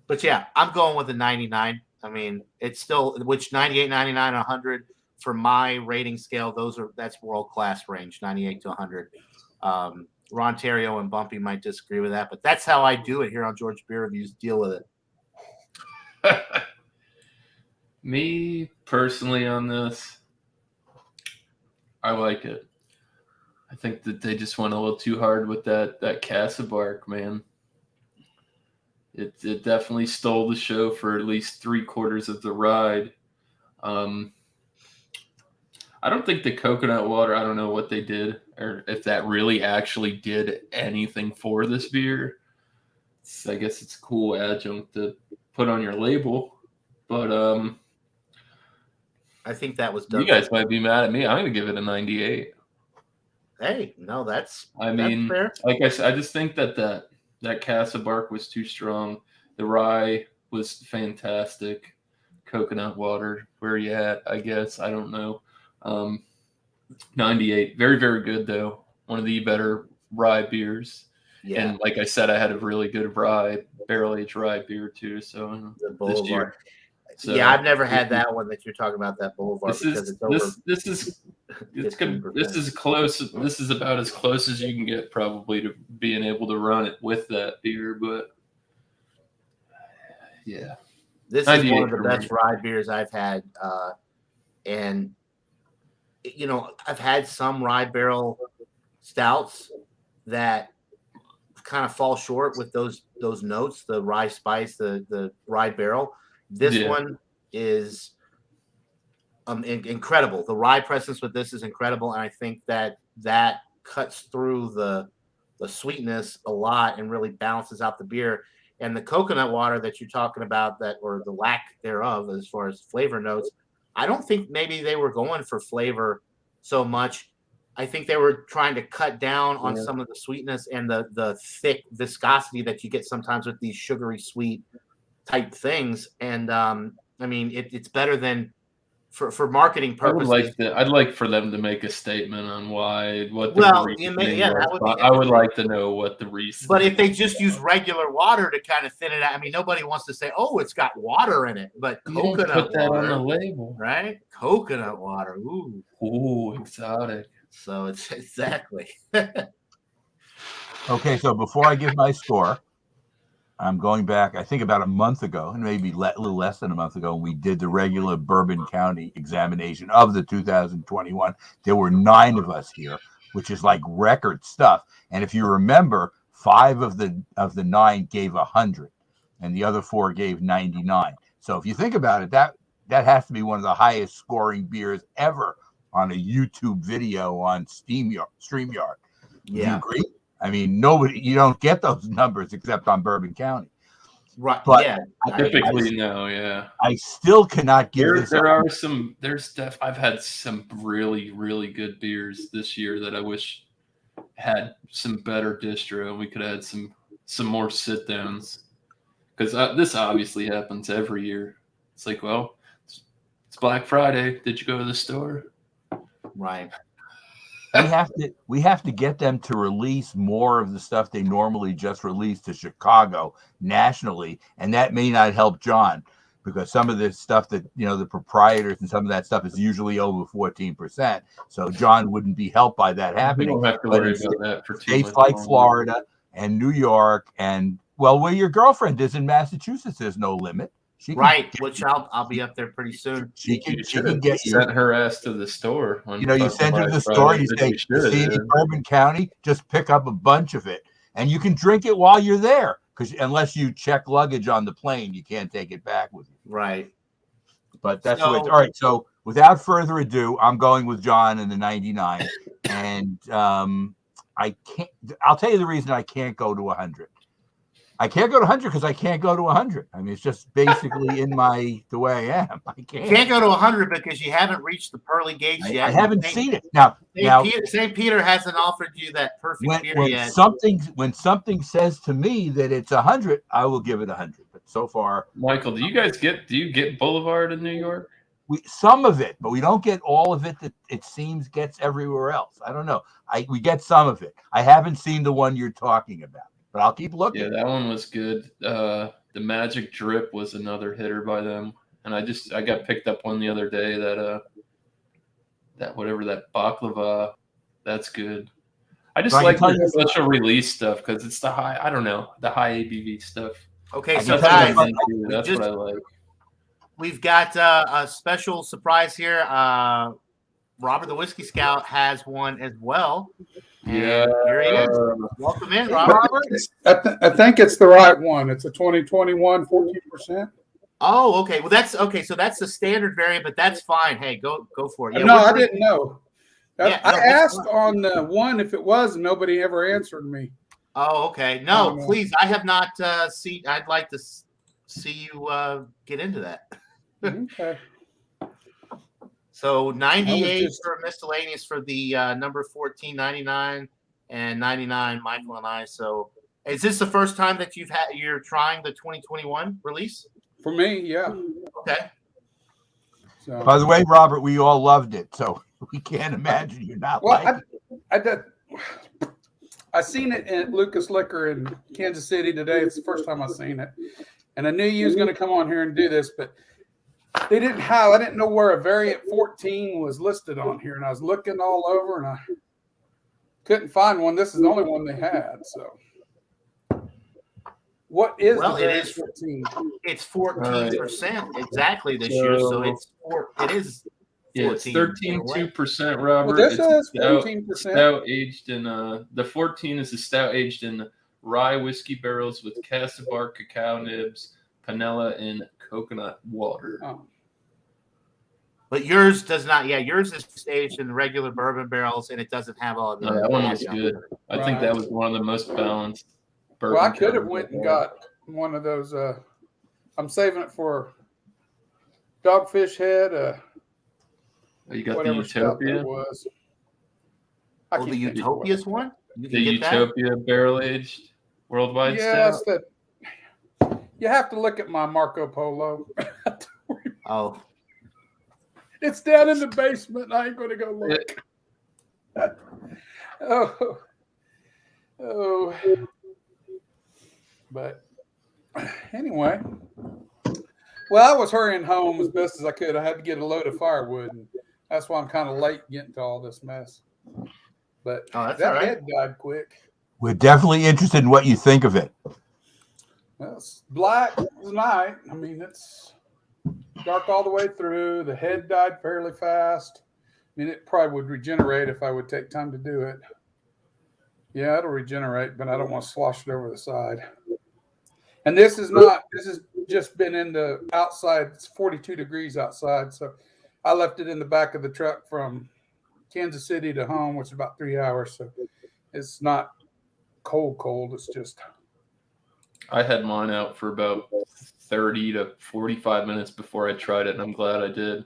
But yeah, I'm going with a 99. I mean, it's still, which 98, 99, 100 for my rating scale, that's world-class range, 98 to 100. Ron Terrio and Bumpy might disagree with that, but that's how I do it here on George Beer Reviews. Deal with it. Me personally on this, I like it. I think that they just went a little too hard with that Casa Bark, man. It definitely stole the show for at least 3/4 of the ride. I don't think the coconut water, I don't know what they did or if that really actually did anything for this beer. I guess it's a cool adjunct to put on your label. But I think that was done. You guys might be mad at me. I'm going to give it a 98. Hey, no, that's fair. Like I said, I just think that Casa Bark was too strong. The rye was fantastic. Coconut water, where you at? I guess, I don't know. 98, very, very good though. One of the better rye beers. Yeah. And like I said, I had a really good barrel-aged rye beer too. So the Boulevard. Yeah, I've never had that one that you're talking about, that Boulevard. This is close. This is about as close as you can get probably to being able to run it with that beer. But yeah, this is one of the best rye beers I've had. And I've had some rye barrel stouts that kind of fall short with those notes, the rye spice, the rye barrel. This one is incredible. The rye presence with this is incredible, and I think that cuts through the sweetness a lot and really balances out the beer. And the coconut water that you're talking about, or the lack thereof as far as flavor notes, I don't think maybe they were going for flavor so much. I think they were trying to cut down on some of the sweetness and the thick viscosity that you get sometimes with these sugary sweet type things. And I mean, it's better than for marketing purposes. I'd like for them to make a statement on I would like to know what the reason. But if they just use regular water to kind of thin it out, I mean, nobody wants to say, "Oh, it's got water in it," but coconut put that water on the label, right? Coconut water, ooh, exotic. So it's exactly. Okay, so before I give my score, I'm going back, I think about a month ago, and maybe a little less than a month ago, we did the regular Bourbon County examination of the 2021. There were 9 of us here, which is like record stuff. And if you remember, 5 of the 9 gave 100, and the other 4 gave 99. So if you think about it, that has to be one of the highest scoring beers ever on a YouTube video on StreamYard. Yeah. Do you agree? I mean, you don't get those numbers except on Bourbon County. Right. But yeah. Typically, no. Yeah. I still cannot give this. I've had some really, really good beers this year that I wish had some better distro, and we could have had some more sit downs. Because this obviously happens every year. It's like, well, It's Black Friday. Did you go to the store? Right. We have to get them to release more of the stuff they normally just release to Chicago nationally, and that may not help John, because some of this stuff that the proprietors and some of that stuff is usually over 14%. So John wouldn't be helped by that happening. You don't have to worry about that for too much states like longer. Florida and New York, and where your girlfriend is in Massachusetts, there's no limit. Which I'll be up there pretty soon. She can get sent her ass to the store. You send her to the store. You say, "You see any Bourbon County? Just pick up a bunch of it, and you can drink it while you're there. Because unless you check luggage on the plane, you can't take it back with you." Right. But that's all right. So without further ado, I'm going with John in the 99, and I can't. I'll tell you the reason I can't go to 100. I can't go to 100 because I can't go to 100. I mean, it's just basically in the way I am. I can't. You can't go to 100 because you haven't reached the pearly gates yet. I haven't seen it. Now, St. Peter hasn't offered you that perfect beer yet. When something says to me that it's 100, I will give it 100. But so far, Michael, do you get Boulevard in New York? Some of it, but we don't get all of it that it seems gets everywhere else. I don't know. We get some of it. I haven't seen the one you're talking about, but I'll keep looking. Yeah, that one was good. The Magic Drip was another hitter by them, and I got picked up one the other day that whatever that baklava, that's good. I just like the special release stuff because it's the high ABV stuff. Okay, so guys, that's what I like. We've got a special surprise here. Robert the Whiskey Scout has one as well. And here he is. Welcome in, Robert. I think it's the right one. It's a 2021 14%. Oh, okay. Well, that's okay. So that's the standard variant, but that's fine. Hey, go for it. Yeah, no, I didn't know. I asked on one if it was, and nobody ever answered me. Oh, okay. No, please. I have not seen. I'd like to see you get into that. Okay. So 98 for miscellaneous for the number 14.99 and 99 Michael and I. So is this the first time that you're trying the 2021 release? For me, yeah. Okay. So, by the way, Robert, we all loved it, so we can't imagine you not liking it. I seen it at Lucas Liquor in Kansas City today. It's the first time I've seen it, and I knew you was going to come on here and do this, but they didn't have. I didn't know where a variant 14 was listed on here, and I was looking all over, and I couldn't find one. This is the only one they had. So, what is the variant 14? It's 14% exactly this year, so it is. Yeah, it's 13.2%, Robert. Well, this is 14%. Stout aged in the 14 is a stout aged in rye whiskey barrels with cassabar cacao nibs, panela, and coconut water. Oh. But yours does not. Yeah, yours is aged in regular bourbon barrels, and it doesn't have all of that. That one was good. I think that was one of the most balanced bourbon. Well, I could have went and got one of those. I'm saving it for Dogfish Head. You got the Utopia? The Utopia's one? The Utopia barrel-aged worldwide stout? You have to look at my Marco Polo. Oh. It's down in the basement. I ain't going to go look. Oh. But anyway. Well, I was hurrying home as best as I could. I had to get a load of firewood, and that's why I'm kind of late getting to all this mess. But that head died quick. We're definitely interested in what you think of it. Well, it's black as night. I mean, it's dark all the way through. The head died fairly fast. I mean, it probably would regenerate if I would take time to do it. Yeah, it'll regenerate, but I don't want to slosh it over the side. And this has just been in the outside. It's 42 degrees outside. So I left it in the back of the truck from Kansas City to home, which is about 3 hours. So it's not cold. It's just. I had mine out for about 30 to 45 minutes before I tried it, and I'm glad I did.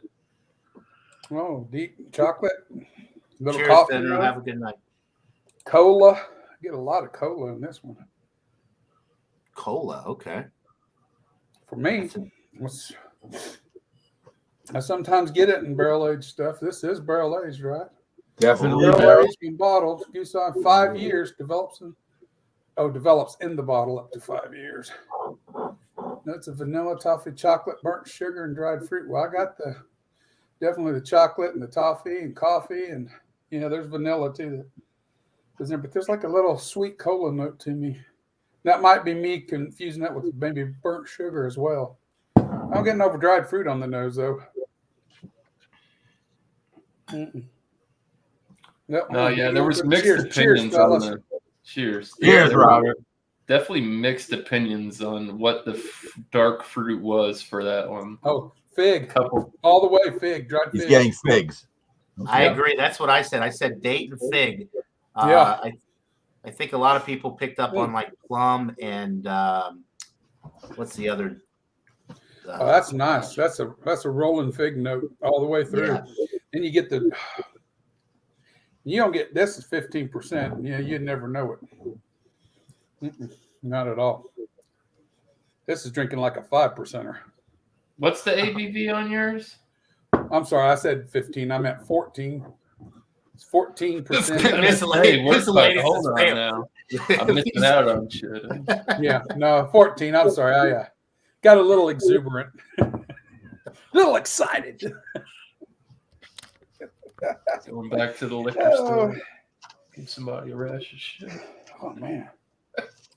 Oh, deep chocolate. Little Cheers, coffee. Senator. Have a good night. Cola. I get a lot of cola in this one. Cola, okay. For me, I sometimes get it in barrel aged stuff. This is barrel aged, right? Definitely Barrel aged and bottled. Goose on 5 years develops in the bottle up to 5 years. Notes of vanilla, toffee, chocolate, burnt sugar, and dried fruit. Well, I got definitely the chocolate and the toffee and coffee, and there's vanilla too. But there's like a little sweet cola note to me. That might be me confusing that with maybe burnt sugar as well. I'm getting over dried fruit on the nose though. Yep. No, yeah, there was mixed opinions on the cheers. Cheers, Robert. Definitely mixed opinions on what the dark fruit was for that one. Oh, fig. All the way fig. Dried fig. He's getting figs. Okay. I agree. That's what I said. I said date and fig. Yeah. I think a lot of people picked up on like plum and what's the other? Oh, that's nice. That's a rolling fig note all the way through. Yeah. And you get you don't get, this is 15%. Yeah, you'd never know it. Not at all. This is drinking like a 5%er. What's the ABV on yours? I'm sorry, I said 15. I meant 14. It's 14%. Hold on now. I'm missing out on shit. Yeah, no, 14. I'm sorry. I got a little exuberant. A little excited. Going back to the liquor store. Give somebody a rash of shit. Oh, man.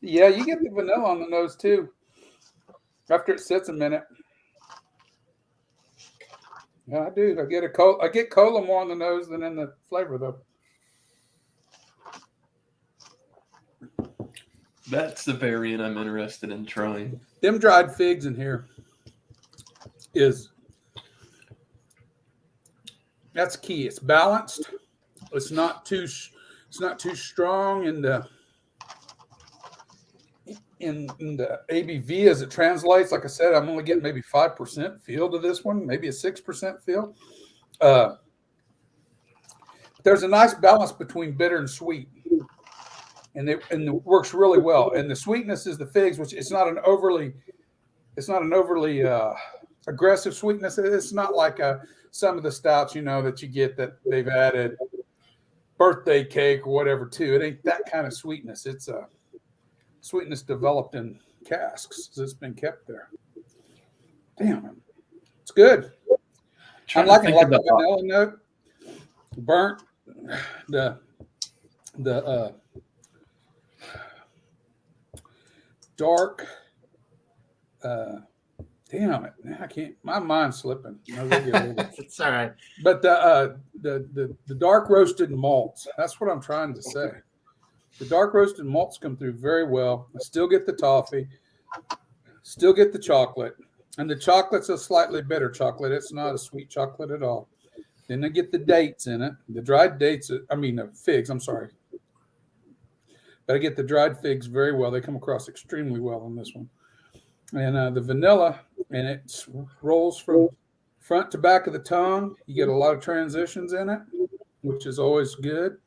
Yeah, you get the vanilla on the nose, too. After it sits a minute. Yeah, I do. I get cola more on the nose than in the flavor, though. That's the variant I'm interested in trying. Them dried figs in here that's key. It's balanced. It's not too strong in the ABV as it translates. Like I said, I'm only getting maybe 5% feel to this one, maybe a 6% feel. There's a nice balance between bitter and sweet, and it works really well. And the sweetness is the figs, which it's not an overly aggressive sweetness. It's not like some of the stouts, that you get that they've added birthday cake or whatever to. It ain't that kind of sweetness. It's a sweetness developed in casks that's been kept there. Damn, it's good. I'm liking like the vanilla note, burnt, the dark. Damn it! I can't. My mind's slipping. It's all right. But the dark roasted malts. That's what I'm trying to say. The dark roasted malts come through very well. I still get the toffee, still get the chocolate, and the chocolate's a slightly bitter chocolate. It's not a sweet chocolate at all. Then I get the dates in it, the dried dates. Figs. I'm sorry, but I get the dried figs very well. They come across extremely well on this one. And the vanilla, and it rolls from front to back of the tongue. You get a lot of transitions in it, which is always good.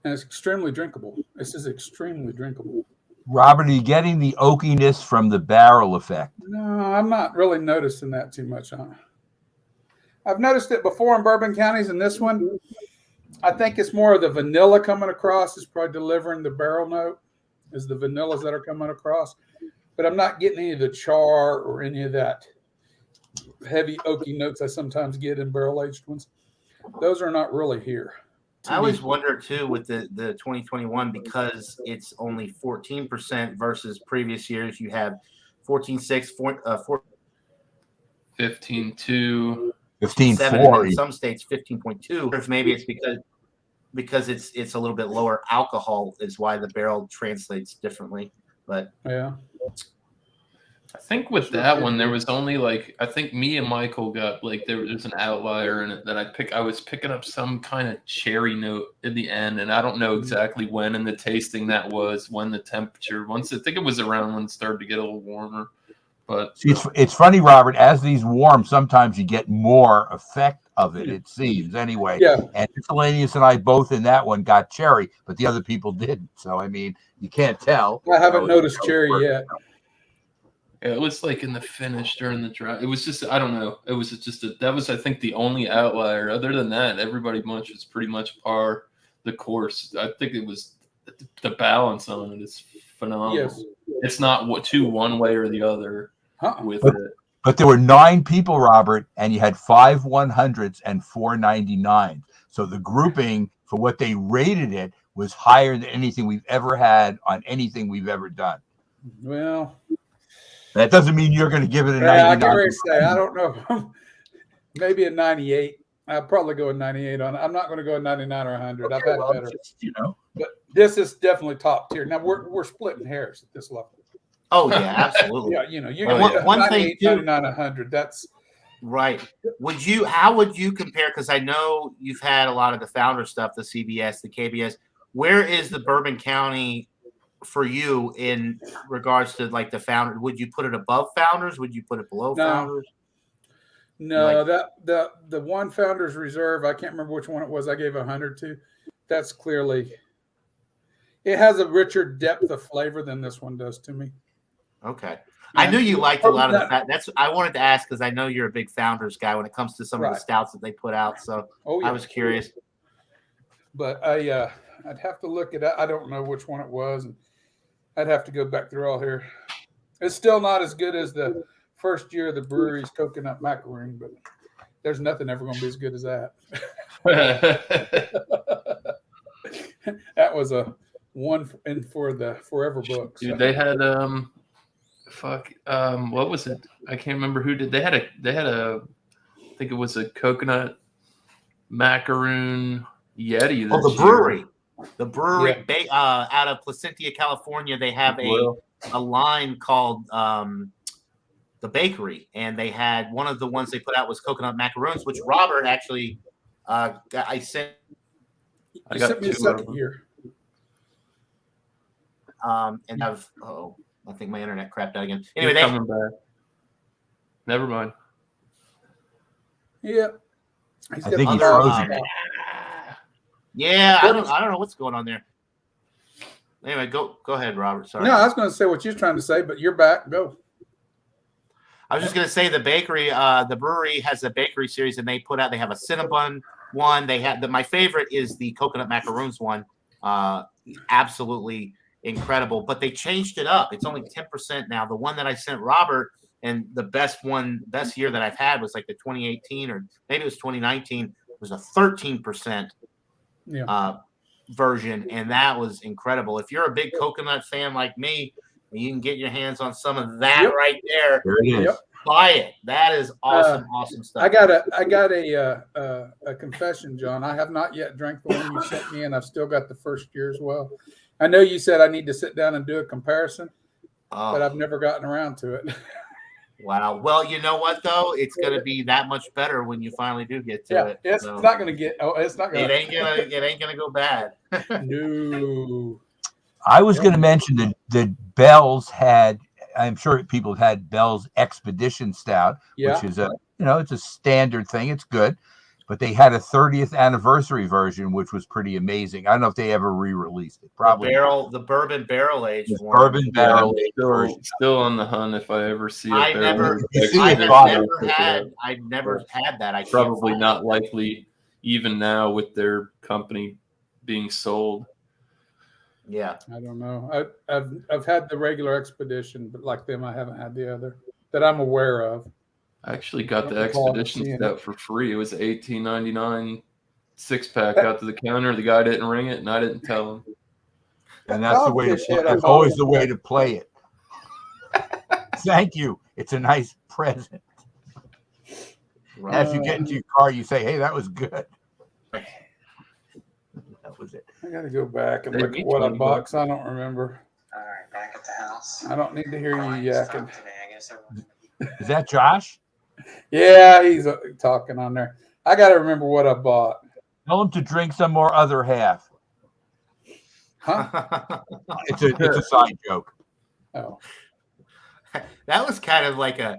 And it's extremely drinkable. This is extremely drinkable. Robert, are you getting the oakiness from the barrel effect? No, I'm not really noticing that too much. I've noticed it before in bourbon counties, and this one, I think it's more of the vanilla coming across. It's probably delivering the barrel note. Is the vanillas that are coming across, but I'm not getting any of the char or any of that heavy oaky notes I sometimes get in barrel aged ones. Those are not really here. I always wonder too with the 2021, because it's only 14% versus previous years. You have 14.6, 15.2, 15.4. In some states 15.2. Maybe it's because it's a little bit lower alcohol is why the barrel translates differently. But yeah, I think with that one there was only I think me and Michael got there's an outlier in it that I was picking up some kind of cherry note in the end, and I don't know exactly when in the tasting that was, when the temperature, I think it was around when it started to get a little warmer. But see, it's funny, Robert, as these warm, sometimes you get more effect of it, it seems, anyway. Yeah. And Miscellaneous and I both in that one got cherry, but the other people didn't. So, you can't tell. I haven't noticed cherry yet. Yeah, it was like in the finish during the draft. It was just, I don't know. It was just that was, I think, the only outlier. Other than that, everybody was pretty much par the course. I think it was the balance on it is phenomenal. Yes. It's not one way or the other with it. But there were 9 people, Robert, and you had 5 100s and 4 99s. So the grouping for what they rated it was higher than anything we've ever had on anything we've ever done. Well, that doesn't mean you're going to give it a 99. I get ready to say, I don't know. Maybe a 98. I'll probably go a 98 on it. I'm not going to go a 99 or 100. Okay, I've had better. But this is definitely top tier. Now we're splitting hairs at this level. Oh yeah, absolutely. Yeah, you're going to one thing too, 99, 100. That's right. How would you compare? Because I know you've had a lot of the founder stuff, the CBS, the KBS. Where is the Bourbon County for you in regards to like the founder? Would you put it above founders? Would you put it below founders? No, the one Founders Reserve, I can't remember which one it was. I gave 100 to. That's clearly, it has a richer depth of flavor than this one does to me. Okay, I knew you liked a lot of the fat. That's I wanted to ask because I know you're a big Founders guy when it comes to some of the stouts that they put out. So I was curious. But I'd have to look it up. I don't know which one it was, and I'd have to go back through all here. It's still not as good as the first year of the brewery's coconut macaroon, but there's nothing ever going to be as good as that. That was a one in for the forever books. Dude, they had what was it? I can't remember who did. They had a I think it was a coconut macaroon Yeti. Oh, the brewery. The brewery out of Placentia, California, they have a line called the Bakery, and they had one of the ones they put out was coconut macaroons, which Robert actually I sent. I got me a second here. And I think my internet crapped out again. Anyway, coming back. Never mind. Yeah, I think he's frozen. Yeah, I don't know what's going on there. Anyway, go ahead, Robert. Sorry. No, I was going to say what you're trying to say, but you're back. Go. I was just going to say the bakery, the brewery has a bakery series, and they have a Cinnabon one. They have my favorite is the coconut macaroons one. Absolutely incredible, but they changed it up. It's only 10% now. The one that I sent Robert, and the best year that I've had was like the 2018 or maybe it was 2019. It was a 13% version, and that was incredible. If you're a big coconut fan like me, you can get your hands on some of that right there. There it is. Buy it. That is awesome, awesome stuff. I got a confession, John. I have not yet drank the one you sent me, and I've still got the first year as well. I know you said I need to sit down and do a comparison, but I've never gotten around to it. Wow. Well, you know what though? It's going to be that much better when you finally do get to it. It's not going to get. Oh, it's not going. It ain't gonna go bad. No. I was going to mention that Bell's had. I'm sure people have had Bell's Expedition Stout, which is it's a standard thing. It's good, but they had a 30th anniversary version, which was pretty amazing. I don't know if they ever re-released it. Probably the bourbon barrel aged one. Bourbon barrel aged. Still on the hunt if I ever see it. I've never had that. I probably not likely even now with their company being sold. Yeah, I don't know. I've had the regular Expedition, but like them, I haven't had the other that I'm aware of. I actually got the Expedition Stout for free. It was $18.99 6-pack out to the counter. The guy didn't ring it, and I didn't tell him. And that's the way to play. That's always the way to play it. Thank you. It's a nice present. Right. As you get into your car, you say, "Hey, that was good." That was it. I got to go back and look at what I bought because I don't remember. All right, back at the house. I don't need to hear you yakking. Is that Josh? Yeah, he's talking on there. I got to remember what I bought. Tell him to drink some more other half. Huh? It's a side joke. Oh, that was kind of like I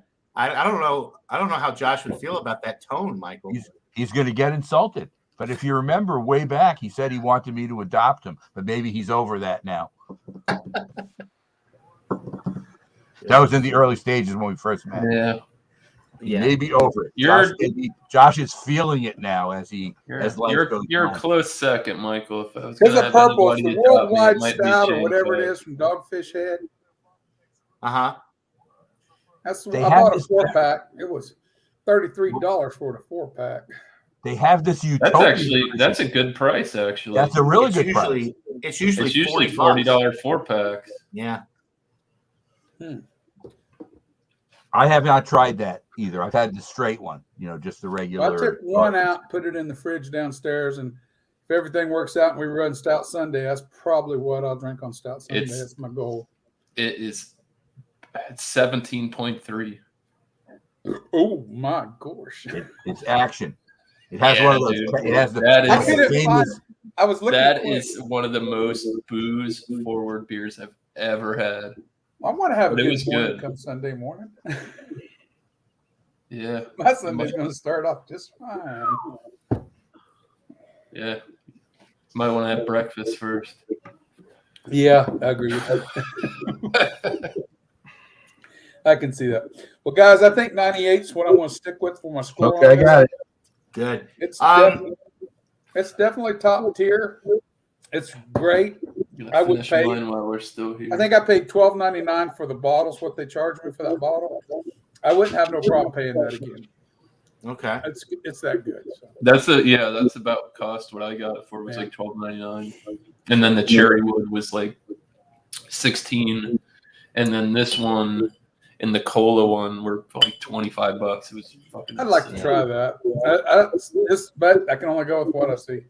don't know how Josh would feel about that tone, Michael. He's going to get insulted. But if you remember way back, he said he wanted me to adopt him, but maybe he's over that now. That was in the early stages when we first met. Yeah. He may be over it. Josh is feeling it now as life goes You're on. a close second, Michael. If I was There's gonna a have purple. It's anybody the to top me, worldwide it might be stout or Shane whatever it Clay. is from Dogfish Head. That's They I have bought a this- 4-pack. It was $33 for the 4-pack. They have this utopia. That's a good price, actually. That's a really good price. It's usually $40 4-packs. Yeah. I have not tried that either. I've had the straight one, just the regular. Well, I took one out, put it in the fridge downstairs, and if everything works out and we run Stout Sunday, that's probably what I'll drink on Stout Sunday. That's my goal. It's 17.3. Oh my gosh! It's action. It has one of those. Dude. It has the. I was looking. That is one of the most booze forward beers I've ever had. I want to have a good morning good. come Sunday morning. Yeah. My Sunday's going to start off just fine. Yeah. Might want to have breakfast first. Yeah, I agree with that. I can see that. Well, guys, I think 98 is what I'm going to stick with for my score. Okay, I got it. Good. It's definitely top tier. It's great. I would pay. While we're still here. I think I paid $12.99 for the bottles. What they charged me for that bottle, I wouldn't have no problem paying that again. Okay. It's that good. So. That's about cost. What I got it for was like $12.99, and then the cherry wood was like $16, and then this one and the cola one were like $25. It was fucking. I'd like to try that. But I can only go with what I see.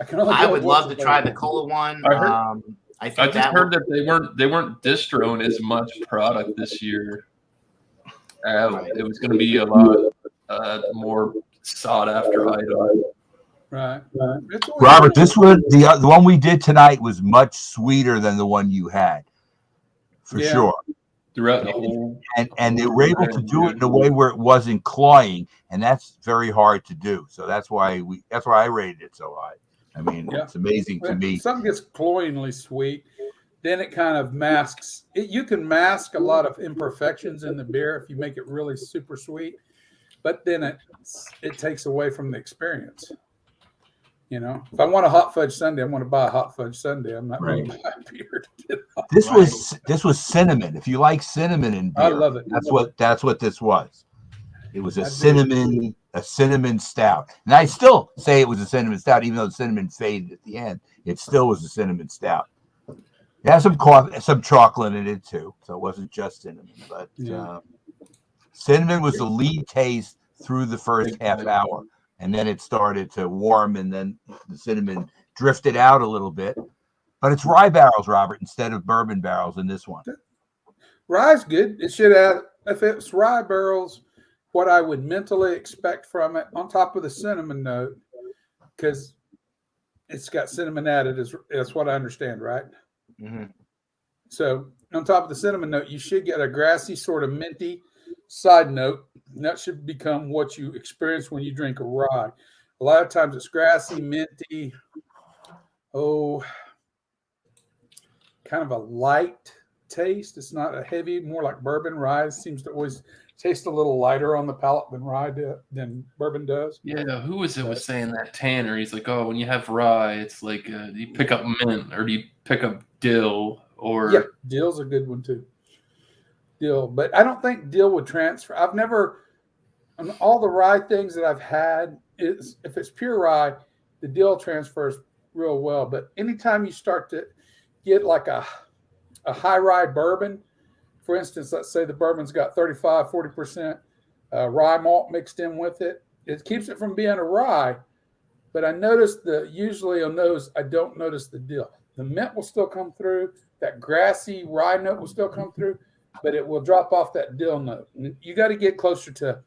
I would love to try the cola one. I just heard that they weren't distroing as much product this year. It was going to be a lot more sought after item. Right. Robert, this one, the one we did tonight was much sweeter than the one you had, for sure. Throughout the whole, and they were able to do it in a way where it wasn't cloying, and that's very hard to do. So that's why I rated it so high. I mean, it's amazing to me. Something gets cloyingly sweet, then it kind of masks. You can mask a lot of imperfections in the beer if you make it really super sweet, but then it takes away from the experience. If I want a hot fudge sundae, I'm going to buy a hot fudge sundae. I'm not going to buy a beer. This was cinnamon. If you like cinnamon in beer, I love it. That's what this was. It was a cinnamon stout, and I still say it was a cinnamon stout, even though the cinnamon faded at the end. It still was a cinnamon stout. It has some coffee, some chocolate in it too, so it wasn't just cinnamon. But cinnamon was the lead taste through the first half hour, and then it started to warm, and then the cinnamon drifted out a little bit. But it's rye barrels, Robert, instead of bourbon barrels in this one. Rye's good. It should have, if it's rye barrels, what I would mentally expect from it on top of the cinnamon note, because it's got cinnamon added, is what I understand, right? Mm-hmm. So on top of the cinnamon note, you should get a grassy sort of minty side note, and that should become what you experience when you drink a rye. A lot of times it's grassy, minty, kind of a light taste. It's not a heavy, more like bourbon. Rye seems to always taste a little lighter on the palate than bourbon does. Yeah, who was saying that? Tanner. He's like, when you have rye, it's like you pick up mint, or do you pick up dill? Or dill's a good one too. Dill, but I don't think dill would transfer. I've never, on all the rye things that I've had, if it's pure rye, the dill transfers real well. But anytime you start to get like a high rye bourbon, for instance, let's say the bourbon's got 35-40% rye malt mixed in with it. It keeps it from being a rye, but I noticed usually on those, I don't notice the dill. The mint will still come through. That grassy rye note will still come through, but it will drop off that dill note. And you got to get closer to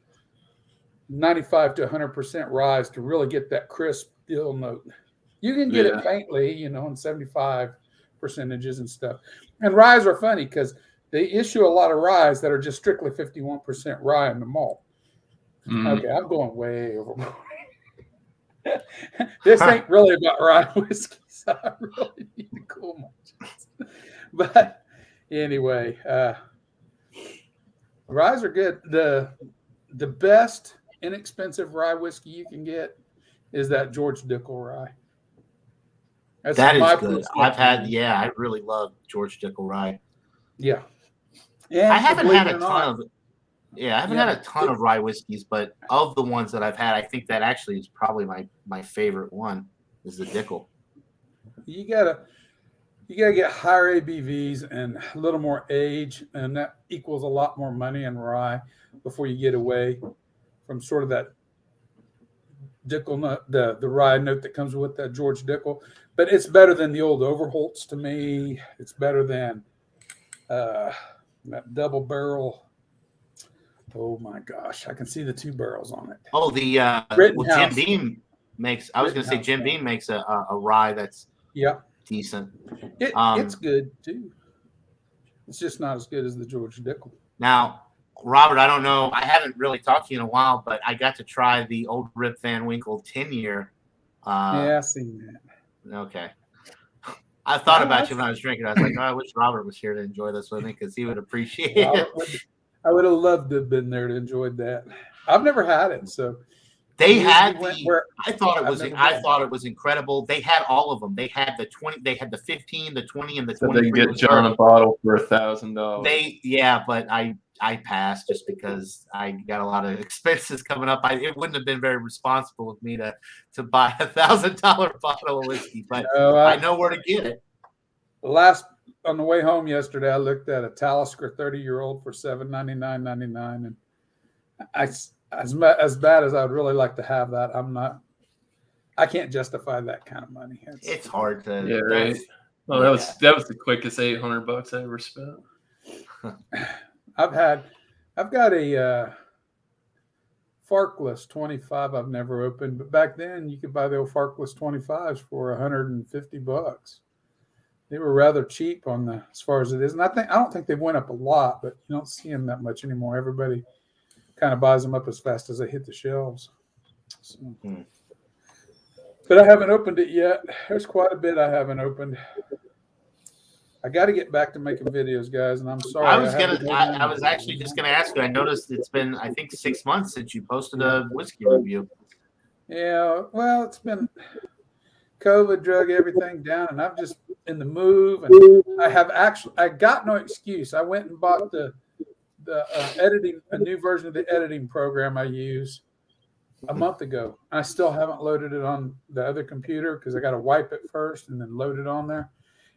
95 to 100% rye to really get that crisp dill note. You can get it faintly, in 75 percentages and stuff. And ryes are funny because they issue a lot of ryes that are just strictly 51% rye in the malt. Okay, I'm going way overboard. This ain't really about rye whiskey, so I really need to cool my chest. But anyway, Ryes are good. The best inexpensive rye whiskey you can get is that George Dickel rye. That is good. I've had, I really love George Dickel rye. Yeah. And I haven't had a ton of of rye whiskeys, but of the ones that I've had, I think that actually is probably my favorite one is the Dickel. You gotta get higher ABVs and a little more age, and that equals a lot more money in rye before you get away from sort of that Dickel nut, the rye note that comes with that George Dickel. But it's better than the old Overholts to me. It's better than that double barrel. Oh my gosh, I can see the 2 barrels on it. Oh, Jim Beam makes. I was going to say Jim Beam makes a rye that's decent. It's good too. It's just not as good as the George Dickel. Now, Robert, I don't know. I haven't really talked to you in a while, but I got to try the old Rip Van Winkle 10-year. I've seen that. Okay. I thought about you when I was drinking. I was like, I wish Robert was here to enjoy this with me because he would appreciate it. I would have loved to have been there to enjoy that. I've never had it, so they had I thought it was incredible. They had all of them. They had the 20, they had the 15, the 20, and the 20. They get John a bottle for $1,000. But I passed just because I got a lot of expenses coming up. It wouldn't have been very responsible of me to buy $1,000 bottle of whiskey, but I know where to get it. On the way home yesterday, I looked at a Talisker 30-year-old for $799.99, and as bad as I'd really like to have that, I can't justify that kind of money. It's hard to. Yeah, right. Well, that was the quickest $800 I ever spent. I've got a Farkless 25 I've never opened, but back then you could buy the old Farkless 25s for $150. They were rather cheap as far as it is, and I don't think they went up a lot, but you don't see them that much anymore. Everybody kind of buys them up as fast as they hit the shelves. So. But I haven't opened it yet. There's quite a bit I haven't opened. I got to get back to making videos, guys, and I'm sorry. I was actually just gonna ask you. I noticed it's been, I think, 6 months since you posted a whiskey review. Yeah, well, it's been COVID drug everything down, and I've just in the move, and I got no excuse. I went and bought the a new version of the editing program I use a month ago. I still haven't loaded it on the other computer because I got to wipe it first and then load it on there.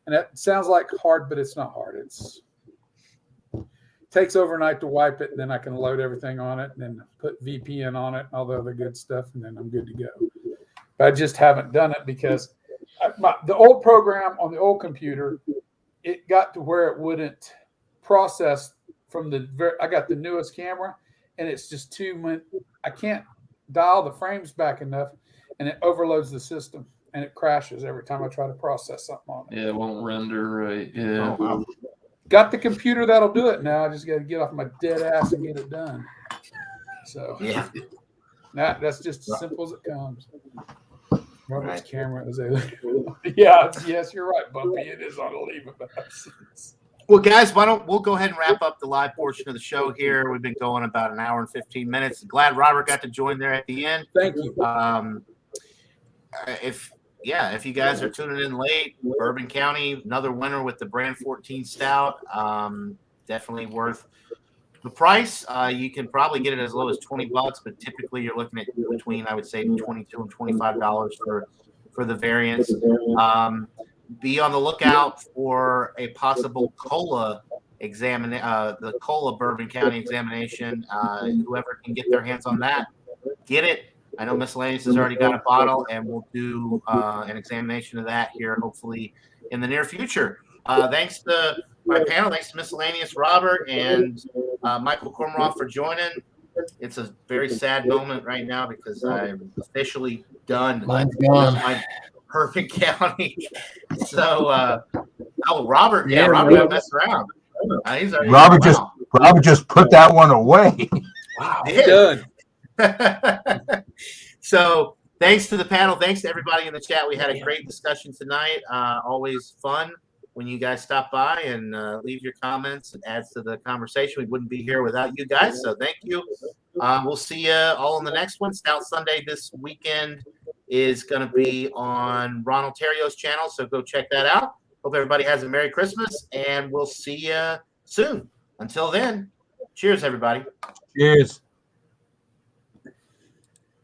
And that sounds like hard, but it's not hard. It takes overnight to wipe it, and then I can load everything on it and then put VPN on it and all the other good stuff, and then I'm good to go. But I just haven't done it because the old program on the old computer, it got to where it wouldn't process from I got the newest camera, and it's just I can't dial the frames back enough, and it overloads the system. And it crashes every time I try to process something on it. Yeah, it won't render right. Yeah. Oh, wow. Got the computer that'll do it now. I just got to get off my dead ass and get it done. So yeah, that's just as simple as it comes. Robert's camera is yes, you're right, Bumpy. It is on a leave of absence. Well, guys, we'll go ahead and wrap up the live portion of the show here. We've been going about an hour and 15 minutes. Glad Robert got to join there at the end. Thank you. If you guys are tuning in late, Bourbon County, another winner with the Brand 14 Stout. Definitely worth the price. You can probably get it as low as $20, but typically you're looking at between, I would say, $22 and $25 for the variants. Be on the lookout for a possible COLA the COLA Bourbon County examination. Whoever can get their hands on that, get it. I know Miscellaneous has already got a bottle, and we'll do an examination of that here, hopefully, in the near future. Thanks to my panel. Thanks to Miscellaneous, Robert, and Michael Kormeroff for joining. It's a very sad moment right now because I'm officially done. Mine's gone. My Bourbon County. So, Robert. Yeah, Robert didn't mess around. Robert just put that one away. Wow. Done. So thanks to the panel. Thanks to everybody in the chat. We had a great discussion tonight. Always fun. when you guys stop by and leave your comments. It adds to the conversation. We wouldn't be here without you guys. So thank you. We'll see you all in the next one. Stout Sunday this weekend is going to be on Ron Ontario's channel. So go check that out. Hope everybody has a Merry Christmas, and we'll see you soon. Until then, cheers, everybody. Cheers.